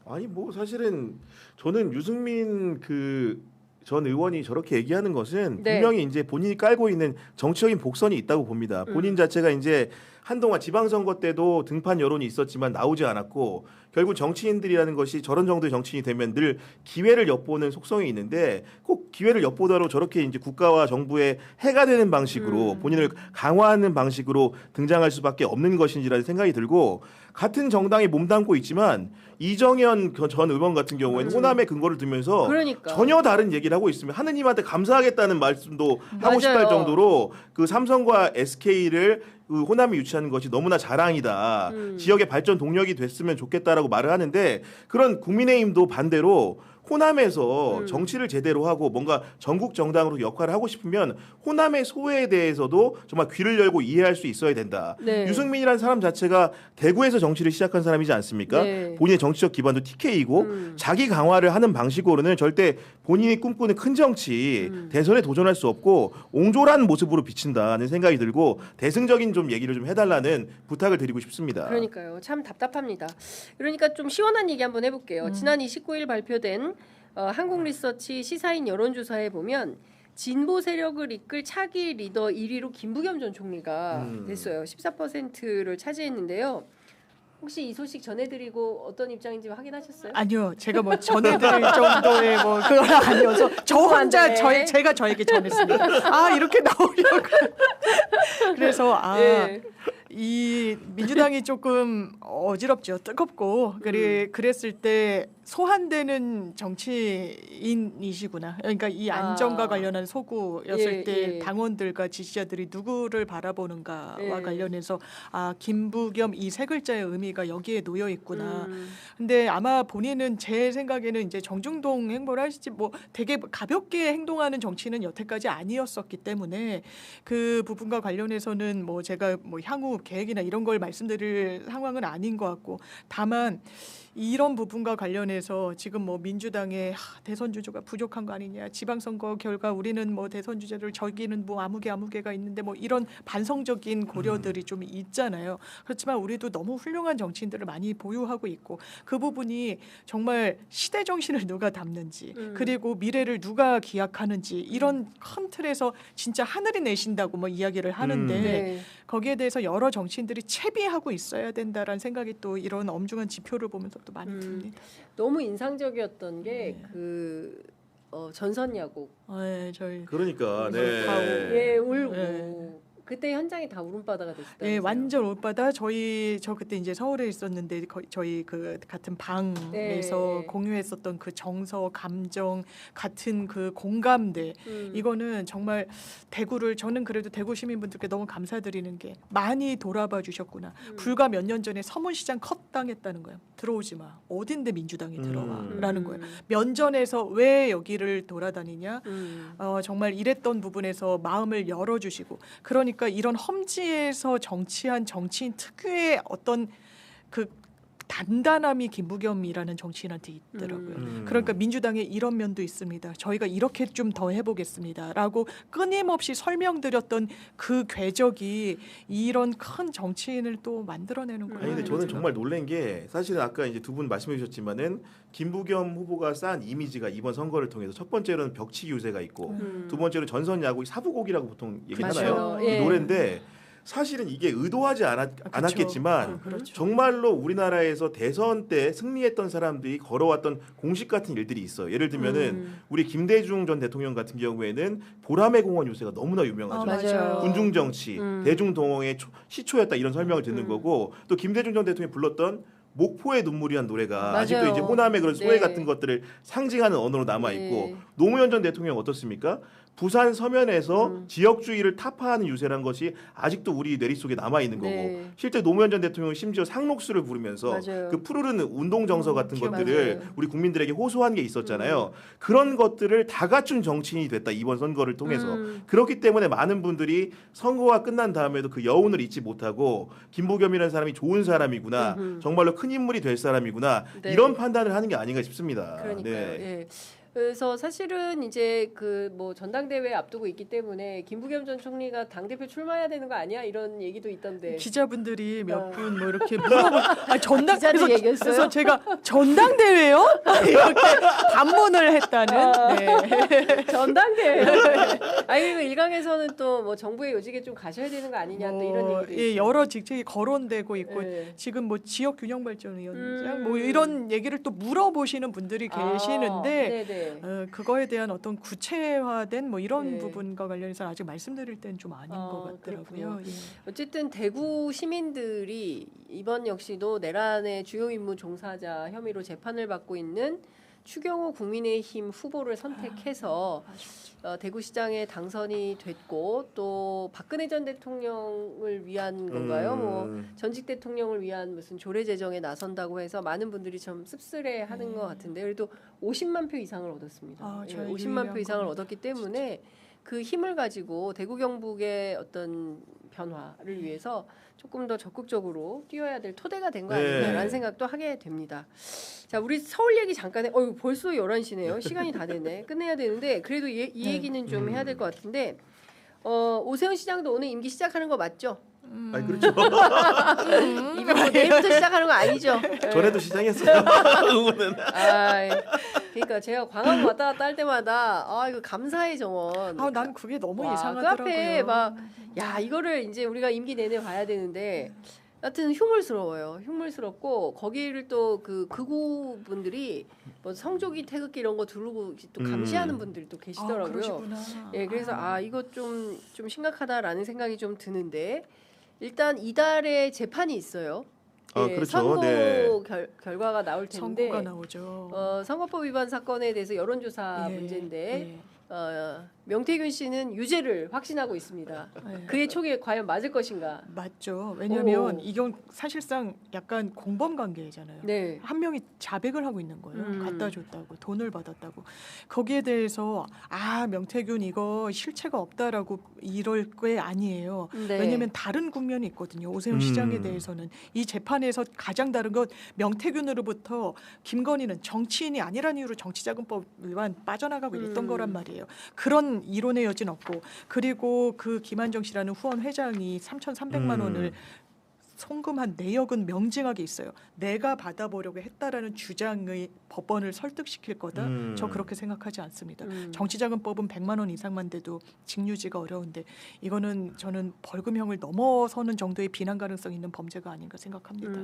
아니 뭐 사실은 저는 유승민 그 전 의원이 저렇게 얘기하는 것은 네. 분명히 이제 본인이 깔고 있는 정치적인 복선이 있다고 봅니다. 본인 자체가 이제 한동안 지방선거 때도 등판 여론이 있었지만 나오지 않았고 결국 정치인들이라는 것이 저런 정도의 정치인이 되면 늘 기회를 엿보는 속성이 있는데 꼭 기회를 엿보다로 저렇게 이제 국가와 정부에 해가 되는 방식으로 본인을 강화하는 방식으로 등장할 수밖에 없는 것인지라는 생각이 들고 같은 정당에 몸담고 있지만 이정현 전 의원 같은 경우에는 호남의 근거를 두면서 그러니까. 전혀 다른 얘기를 하고 있으면 하느님한테 감사하겠다는 말씀도 하고 싶다 할 맞아요. 정도로 그 삼성과 SK를 그 호남이 유치하는 것이 너무나 자랑이다. 지역의 발전 동력이 됐으면 좋겠다라고 말을 하는데 그런 국민의힘도 반대로 호남에서 정치를 제대로 하고 뭔가 전국 정당으로 역할을 하고 싶으면 호남의 소외에 대해서도 정말 귀를 열고 이해할 수 있어야 된다. 네. 유승민이라는 사람 자체가 대구에서 정치를 시작한 사람이지 않습니까? 네. 본인의 정치적 기반도 TK이고 자기 강화를 하는 방식으로는 절대 본인이 꿈꾸는 큰 정치 대선에 도전할 수 없고 옹졸한 모습으로 비친다는 생각이 들고 대승적인 좀 얘기를 좀 해달라는 부탁을 드리고 싶습니다. 그러니까요. 참 답답합니다. 그러니까 좀 시원한 얘기 한번 해볼게요. 지난 29일 발표된 한국리서치 시사인 여론조사에 보면 진보 세력을 이끌 차기 리더 1위로 김부겸 전 총리가 됐어요. 14%를 차지했는데요. 혹시 이 소식 전해드리고 어떤 입장인지 확인하셨어요? 아니요, 제가 뭐 전해드릴 정도의 뭐 그건 아니어서 저 혼자 네. 제가 저에게 전했습니다. 아 이렇게 나오려고. 그래서 예. 이 민주당이 조금 어지럽죠, 뜨겁고 그랬을 때 소환되는 정치인이시구나. 그러니까 이 안정과 관련한 소구였을 때 당원들과 지지자들이 누구를 바라보는가와 관련해서 김부겸 이 세 글자의 의미가 여기에 놓여 있구나. 근데 아마 본인은 제 생각에는 이제 정중동 행보를 하시지 뭐 되게 가볍게 행동하는 정치는 여태까지 아니었었기 때문에 그 부분과 관련해서는 뭐 제가 뭐 향후 계획이나 이런 걸 말씀드릴 상황은 아닌 것 같고 다만 이런 부분과 관련해서 지금 뭐 민주당의 대선 주자가 부족한 거 아니냐, 지방선거 결과 우리는 뭐 대선 주자를 저기는 뭐 아무개가 있는데 뭐 이런 반성적인 고려들이 좀 있잖아요. 그렇지만 우리도 너무 훌륭한 정치인들을 많이 보유하고 있고 그 부분이 정말 시대 정신을 누가 담는지 그리고 미래를 누가 기약하는지 이런 큰 틀에서 진짜 하늘이 내신다고 뭐 이야기를 하는데 네. 거기에 대해서 여러 정치인들이 채비하고 있어야 된다라는 생각이 또 이런 엄중한 지표를 보면서 또 많이 듭니다. 너무 인상적이었던 게 네. 그 전선 야구. 네, 저희 그러니까 네. 예, 울고. 네. 그때 현장이 다 울음바다가 됐어요. 네, 완전 올바다. 저 그때 이제 서울에 있었는데 저희 그 같은 방에서 네. 공유했었던 그 정서, 감정, 같은 그 공감대. 이거는 정말 대구를 저는 그래도 대구 시민분들께 너무 감사드리는 게 많이 돌아봐 주셨구나. 불과 몇 년 전에 서문시장 컷 당했다는 거예요. 들어오지 마. 어딘데 민주당이 들어와라는 거예요. 면전에서 왜 여기를 돌아다니냐. 정말 이랬던 부분에서 마음을 열어주시고 그러니까 이런 험지에서 정치한 정치인 특유의 어떤 그 단단함이 김부겸이라는 정치인한테 있더라고요. 그러니까 민주당에 이런 면도 있습니다. 저희가 이렇게 좀 더 해보겠습니다라고 끊임없이 설명드렸던 그 궤적이 이런 큰 정치인을 또 만들어내는 거예요. 아니 근데 저는 정말 놀란 게 사실은 아까 이제 두 분 말씀해 주셨지만은 김부겸 후보가 쌓은 이미지가 이번 선거를 통해서 첫 번째로는 벽치기 유세가 있고 두 번째로 전선 야구 사부곡이라고 보통 얘기하나요? 맞아요. 이 예. 노래인데 사실은 이게 의도하지 않았겠지만 그렇죠. 정말로 우리나라에서 대선 때 승리했던 사람들이 걸어왔던 공식 같은 일들이 있어요. 예를 들면은 우리 김대중 전 대통령 같은 경우에는 보람의 공원 요새가 너무나 유명하죠. 맞아요. 군중 정치, 대중 동원의 시초였다 이런 설명을 듣는 거고 또 김대중 전 대통령이 불렀던 목포의 눈물이란 노래가 맞아요. 아직도 이제 호남의 그런 소외 네. 같은 것들을 상징하는 언어로 남아 있고 네. 노무현 전 대통령 어떻습니까? 부산 서면에서 지역주의를 타파하는 유세란 것이 아직도 우리 뇌리 속에 남아 있는 거고 네. 실제 노무현 전 대통령은 심지어 상록수를 부르면서 맞아요. 그 푸르른 운동 정서 같은 것들을 맞아요. 우리 국민들에게 호소한 게 있었잖아요. 그런 것들을 다 갖춘 정치인이 됐다 이번 선거를 통해서 그렇기 때문에 많은 분들이 선거가 끝난 다음에도 그 여운을 잊지 못하고 김부겸이라는 사람이 좋은 사람이구나 정말로 큰 인물이 될 사람이구나 네. 이런 판단을 하는 게 아닌가 싶습니다. 그러니까요. 네. 예. 그래서 사실은 이제 그 뭐 전당대회 앞두고 있기 때문에 김부겸 전 총리가 당 대표 출마해야 되는 거 아니야 이런 얘기도 있던데. 기자분들이 몇 분 뭐 이렇게 물어봐. 전당 기자들이 얘기했어요? 그래서 제가 전당대회요? 이렇게 반문을 했다는. 네. 전당대회. 아니 그 일각에서는 또 뭐 정부의 요직에 좀 가셔야 되는 거 아니냐 또 이런 얘기도 예, 있고. 여러 직책이 거론되고 있고 예. 지금 뭐 지역 균형 발전위원장 뭐 이런 얘기를 또 물어보시는 분들이 계시는데 네네. 그거에 대한 어떤 구체화된 뭐 이런 네. 부분과 관련해서 아직 말씀드릴 때는 좀 아닌 것 같더라고요. 그렇군요. 예. 어쨌든 대구 시민들이 이번 역시도 내란의 주요 임무 종사자 혐의로 재판을 받고 있는 추경호 국민의힘 후보를 선택해서 대구시장에 당선이 됐고 또 박근혜 전 대통령을 위한 건가요? 뭐 전직 대통령을 위한 무슨 조례 제정에 나선다고 해서 많은 분들이 좀 씁쓸해하는 것 같은데 그래도 50만 표 이상을 얻었습니다. 예, 저희 50만 표 이상을 겁니다. 얻었기 때문에 그 힘을 가지고 대구 경북의 어떤 변화를 위해서 조금 더 적극적으로 뛰어야 될 토대가 된 거 네. 아닌가라는 생각도 하게 됩니다. 자, 우리 서울 얘기 잠깐 해. 벌써 11시네요. 시간이 다 됐네. 끝내야 되는데 그래도 이 얘기는 좀 해야 될 것 같은데 오세훈 시장도 오늘 임기 시작하는 거 맞죠? 아니 그렇죠. 이거 뭐 내일부터 시작하는 거 아니죠? 전에도 시작했어요. 의원은. 그러니까 제가 광화문 왔다 갔다 할 때마다 이거 감사의 정원. 난 그게 너무 와, 이상하더라고요. 그 앞에 막 이거를 이제 우리가 임기 내내 봐야 되는데 하여튼 흉물스러워요. 흉물스럽고 거기를 또 그 극우 분들이 뭐 성조기 태극기 이런 거 두르고 또 감시하는 분들이 또 계시더라고요. 그러시구나. 예, 그래서 이거 좀 심각하다라는 생각이 좀 드는데 일단 이달에 재판이 있어요. 예, 그렇죠. 선고 네. 결과가 나올 텐데 선고가 나오죠. 선거법 위반 사건에 대해서 여론조사 문제인데 명태균 씨는 유죄를 확신하고 있습니다. 네. 그의 촉이 과연 맞을 것인가? 맞죠. 왜냐하면 오. 이건 사실상 약간 공범 관계잖아요. 네. 한 명이 자백을 하고 있는 거예요. 갖다 줬다고, 돈을 받았다고. 거기에 대해서 명태균 이거 실체가 없다라고 이럴 게 아니에요. 네. 왜냐하면 다른 국면이 있거든요. 오세훈 시장에 대해서는 이 재판에서 가장 다른 건 명태균으로부터 김건희는 정치인이 아니라는 이유로 정치자금법 위반 빠져나가고 있던 거란 말이에요. 그런 이론의 여지는 없고, 그리고 그 김한정 씨라는 후원 회장이 3,300만 원을 송금한 내역은 명징하게 있어요. 내가 받아보려고 했다라는 주장의 법원을 설득시킬 거다. 저 그렇게 생각하지 않습니다. 정치자금법은 100만 원 이상만 돼도 징유지가 어려운데 이거는 저는 벌금형을 넘어서는 정도의 비난 가능성 있는 범죄가 아닌가 생각합니다.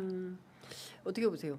어떻게 보세요?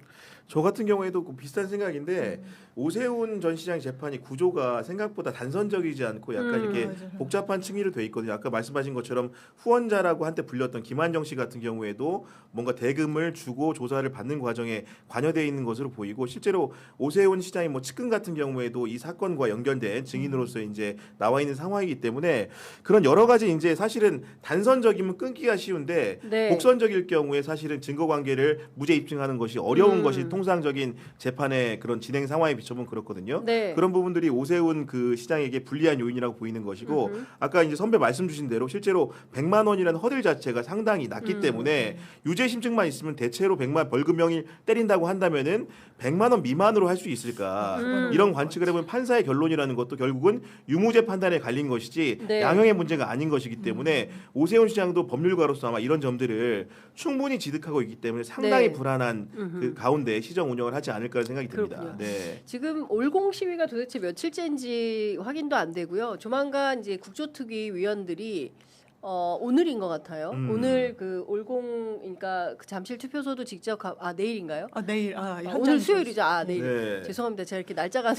저 같은 경우에도 그 비슷한 생각인데 오세훈 전 시장 재판이 구조가 생각보다 단선적이지 않고 약간 이렇게 맞아요. 복잡한 층위로 돼 있거든요. 아까 말씀하신 것처럼 후원자라고 한때 불렸던 김한정 씨 같은 경우에도 뭔가 대금을 주고 조사를 받는 과정에 관여되어 있는 것으로 보이고, 실제로 오세훈 시장의 뭐 측근 같은 경우에도 이 사건과 연결된 증인으로서 이제 나와 있는 상황이기 때문에 그런 여러 가지 이제 사실은 단선적이면 끊기가 쉬운데 네. 곡선적일 경우에 사실은 증거 관계를 무죄 입증하는 것이 어려운 것이 통상적인 재판의 그런 진행 상황에 비춰보면 그렇거든요. 네. 그런 부분들이 오세훈 그 시장에게 불리한 요인이라고 보이는 것이고, 아까 이제 선배 말씀 주신 대로 실제로 100만 원이라는 허들 자체가 상당히 낮기 때문에 유죄 심증만 있으면 대체로 100만 벌금형이 때린다고 한다면은 100만 원 미만으로 할 수 있을까? 이런 관측을 해보면 판사의 결론이라는 것도 결국은 유무죄 판단에 갈린 것이지 네. 양형의 문제가 아닌 것이기 때문에 오세훈 시장도 법률가로서 아마 이런 점들을 충분히 지득하고 있기 때문에 상당히 네. 불안한 그 가운데 시정 운영을 하지 않을까 생각이 듭니다. 그렇군요. 네. 지금 올공 시위가 도대체 며칠째인지 확인도 안 되고요. 조만간 이제 국조특위 위원들이 오늘인 것 같아요. 오늘 그 올공, 그러니까 그 잠실 투표소도 직접 내일인가요? 내일 오늘 수요일이죠. 내일. 네. 죄송합니다. 제가 이렇게 날짜가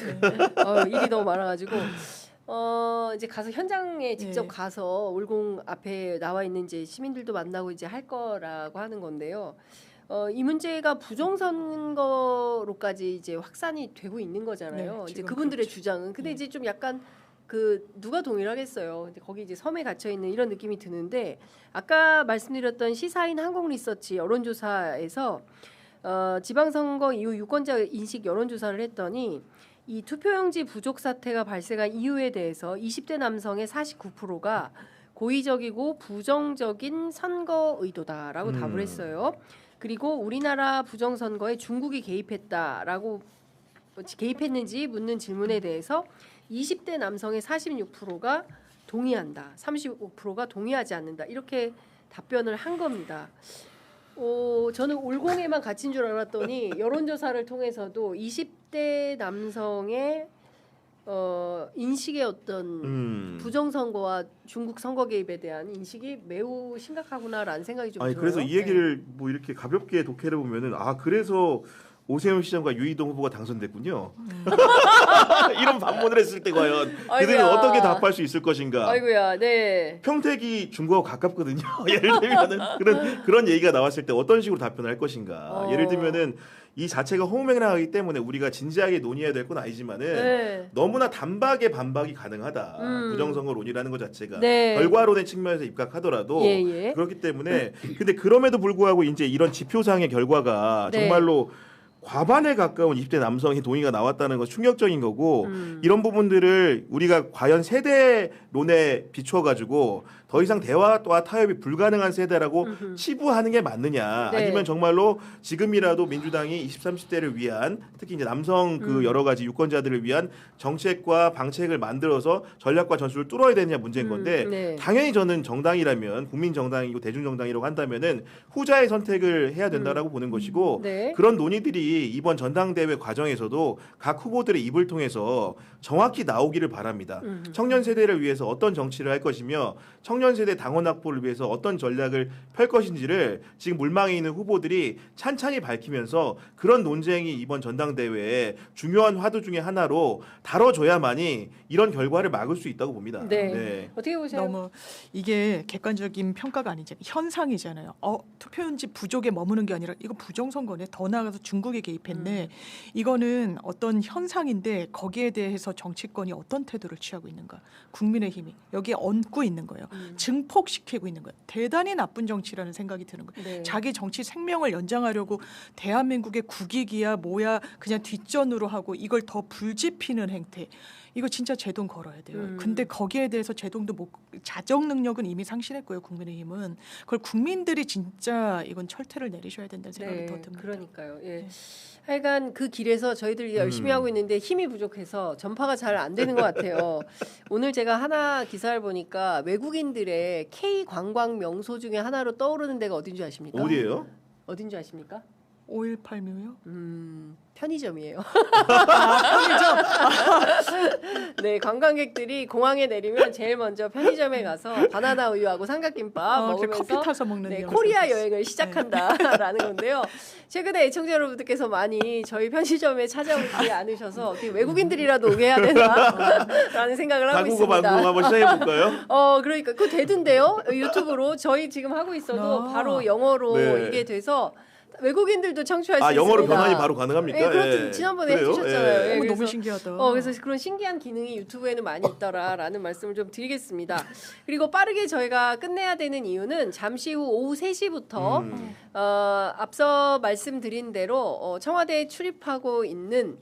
일이 너무 많아가지고 이제 가서 현장에 직접 네. 가서 올공 앞에 나와 있는 이제 시민들도 만나고 이제 할 거라고 하는 건데요. 이 문제가 부정선거로까지 이제 확산이 되고 있는 거잖아요. 네, 이제 지금 그분들의 그렇죠. 주장은. 근데 이제 좀 약간 누가 동의를 하겠어요. 근데 거기 이제 섬에 갇혀 있는 이런 느낌이 드는데, 아까 말씀드렸던 시사인 한국리서치 여론조사에서 지방선거 이후 유권자 인식 여론조사를 했더니 이 투표용지 부족 사태가 발생한 이유에 대해서 20대 남성의 49%가 고의적이고 부정적인 선거 의도다라고 답을 했어요. 그리고 우리나라 부정선거에 중국이 개입했는지 묻는 질문에 대해서 20대 남성의 46%가 동의한다, 35%가 동의하지 않는다, 이렇게 답변을 한 겁니다. 저는 올공에만 갇힌 줄 알았더니 여론조사를 통해서도 20대 남성의 인식의 어떤 부정선거와 중국 선거 개입에 대한 인식이 매우 심각하구나라는 생각이 좀 들어요. 그래서 이 얘기를 뭐 이렇게 가볍게 독해를 보면은 그래서 오세훈 시장과 유이동 후보가 당선됐군요. 이런 반문을 했을 때 과연 그들은 아이고야. 어떻게 답할 수 있을 것인가? 아이고야, 네. 평택이 중국하고 가깝거든요. 예를 들면은 그런 얘기가 나왔을 때 어떤 식으로 답변을 할 것인가? 예를 들면은 이 자체가 허무맹랑하기 때문에 우리가 진지하게 논의해야 될 건 아니지만은 네. 너무나 단박에 반박이 가능하다. 부정선거론이라는 것 자체가 네. 결과론의 측면에서 입각하더라도 예. 그렇기 때문에 근데 그럼에도 불구하고 이제 이런 지표상의 결과가 네. 정말로 과반에 가까운 20대 남성의 동의가 나왔다는 건 충격적인 거고, 이런 부분들을 우리가 과연 세대론에 비춰가지고 더 이상 대화와 타협이 불가능한 세대라고 치부하는 게 맞느냐, 네. 아니면 정말로 지금이라도 민주당이 20, 30대를 위한, 특히 이제 남성 그 여러 가지 유권자들을 위한 정책과 방책을 만들어서 전략과 전술을 뚫어야 되느냐 문제인 건데, 네. 당연히 저는 정당이라면 국민정당이고 대중정당이라고 한다면은 후자의 선택을 해야 된다라고 보는 것이고, 네. 그런 논의들이 이번 전당대회 과정에서도 각 후보들의 입을 통해서 정확히 나오기를 바랍니다. 청년 세대를 위해서 어떤 정치를 할 것이며 청년 세대 당원 확보를 위해서 어떤 전략을 펼 것인지를 지금 물망에 있는 후보들이 찬찬히 밝히면서 그런 논쟁이 이번 전당대회의 중요한 화두 중에 하나로 다뤄줘야만이 이런 결과를 막을 수 있다고 봅니다. 네. 어떻게 보세요? 너무 이게 객관적인 평가가 아니잖아요. 현상이잖아요. 투표용지 부족에 머무는 게 아니라 이거 부정선거네. 더 나아가서 중국에 강력하게 개입했네. 이거는 어떤 현상인데 거기에 대해서 정치권이 어떤 태도를 취하고 있는가? 국민의힘이 여기에 얹고 있는 거예요. 증폭시키고 있는 거예요. 대단히 나쁜 정치라는 생각이 드는 거예요. 네. 자기 정치 생명을 연장하려고 대한민국의 국익이야 뭐야 그냥 뒷전으로 하고 이걸 더 불지피는 행태. 이거 진짜 제동 걸어야 돼요. 근데 거기에 대해서 제동도 못 자정 능력은 이미 상실했고요. 국민의힘은 그걸 국민들이 진짜 이건 철퇴를 내리셔야 된다는 생각이 더 듭니다. 그러니까요. 예. 네. 하여간 그 길에서 저희들이 열심히 하고 있는데 힘이 부족해서 전파가 잘 안 되는 것 같아요. 오늘 제가 하나 기사를 보니까 외국인들의 K 관광 명소 중에 하나로 떠오르는 데가 어딘 줄 아십니까? 어디예요? 어딘 줄 아십니까? 5.18묘요? 편의점이에요. 편의점. 네, 관광객들이 공항에 내리면 제일 먼저 편의점에 가서 바나나 우유하고 삼각김밥 먹으면서 커피 타서 먹는 네, 영상 코리아 있었어요. 여행을 시작한다라는 건데요. 최근에 애청자 여러분들께서 많이 저희 편의점에 찾아오지 않으셔서 어떻게 외국인들이라도 오게 해야 되나라는 생각을 하고 다국어 있습니다. 방송 한번 시작해 볼까요? 그러니까 그거 되던데요. 유튜브로 저희 지금 하고 있어도 바로 영어로 네. 이게 돼서 외국인들도 청취할 수 영어로 있습니다. 변환이 바로 가능합니까? 네, 그렇죠. 예. 지난번에 그래요? 해주셨잖아요. 예. 예, 너무 그래서 신기하다. 그래서 그런 신기한 기능이 유튜브에는 많이 있더라라는 말씀을 좀 드리겠습니다. 그리고 빠르게 저희가 끝내야 되는 이유는 잠시 후 오후 3시부터 앞서 말씀드린 대로 청와대에 출입하고 있는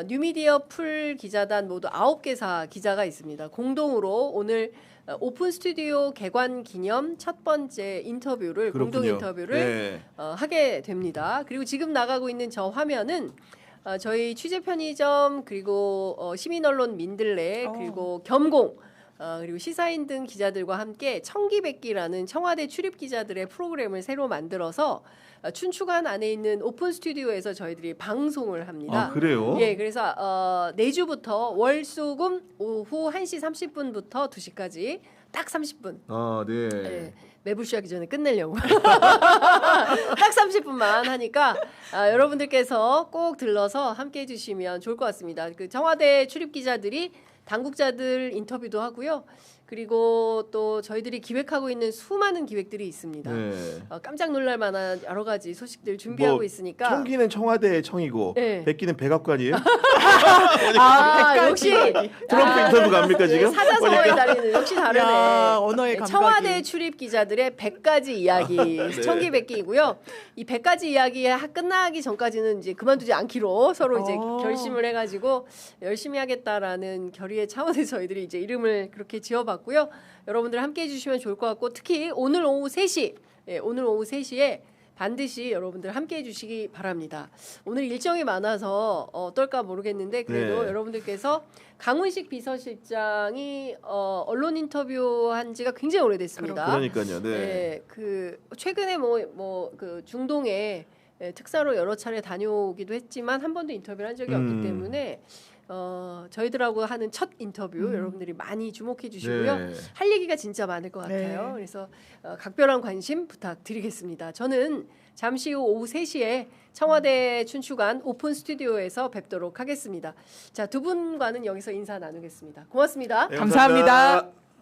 뉴미디어 풀 기자단 모두 9개사 기자가 있습니다. 공동으로 오늘 오픈 스튜디오 개관 기념 첫 번째 인터뷰를 공동 그렇군요. 인터뷰를 네. 하게 됩니다. 그리고 지금 나가고 있는 저 화면은 저희 취재 편의점 그리고 시민 언론 민들레 그리고 겸공 그리고 시사인 등 기자들과 함께 청기백기라는 청와대 출입 기자들의 프로그램을 새로 만들어서 춘추관 안에 있는 오픈 스튜디오에서 저희들이 방송을 합니다. 아, 그래요? 예, 그래서 내주부터 월수금 오후 1시 30분부터 2시까지 딱 30분. 아, 네. 네, 매부쇼 하기 전에 끝내려고. 딱 30분만 하니까 여러분들께서 꼭 들러서 함께 해주시면 좋을 것 같습니다. 그 청와대 출입 기자들이 당국자들 인터뷰도 하고요. 그리고 또 저희들이 기획하고 있는 수많은 기획들이 있습니다. 네. 깜짝 놀랄 만한 여러 가지 소식들 준비하고 뭐, 있으니까. 청기는 청와대의 청이고 네. 백기는 백악관이에요? 역시 트럼프 인터뷰 갑니까 지금? 사자성어에 달리는 역시 다르네. 야, 언어의 감각이. 청와대 출입 기자들의 100가지 이야기 네. 청기백기이고요. 이 100가지 이야기 끝나기 전까지는 이제 그만두지 않기로 서로 이제 결심을 해가지고 열심히 하겠다라는 결의의 차원에서 저희들이 이제 이름을 그렇게 지어봤고요. 여러분들 함께해 주시면 좋을 것 같고 특히 오늘 오후 3시, 오늘 오후 3시에 반드시 여러분들 함께해 주시기 바랍니다. 오늘 일정이 많아서 어떨까 모르겠는데 그래도 네. 여러분들께서 강훈식 비서실장이 언론 인터뷰한 지가 굉장히 오래됐습니다. 그러니까요. 네. 네, 그 최근에 그 중동에 특사로 여러 차례 다녀오기도 했지만 한 번도 인터뷰를 한 적이 없기 때문에 저희들하고 하는 첫 인터뷰 여러분들이 많이 주목해 주시고요. 네. 할 얘기가 진짜 많을 것 같아요. 네. 그래서 각별한 관심 부탁드리겠습니다. 저는 잠시 후 오후 3시에 청와대 춘추관 오픈 스튜디오에서 뵙도록 하겠습니다. 자, 두 분과는 여기서 인사 나누겠습니다. 고맙습니다. 네, 감사합니다.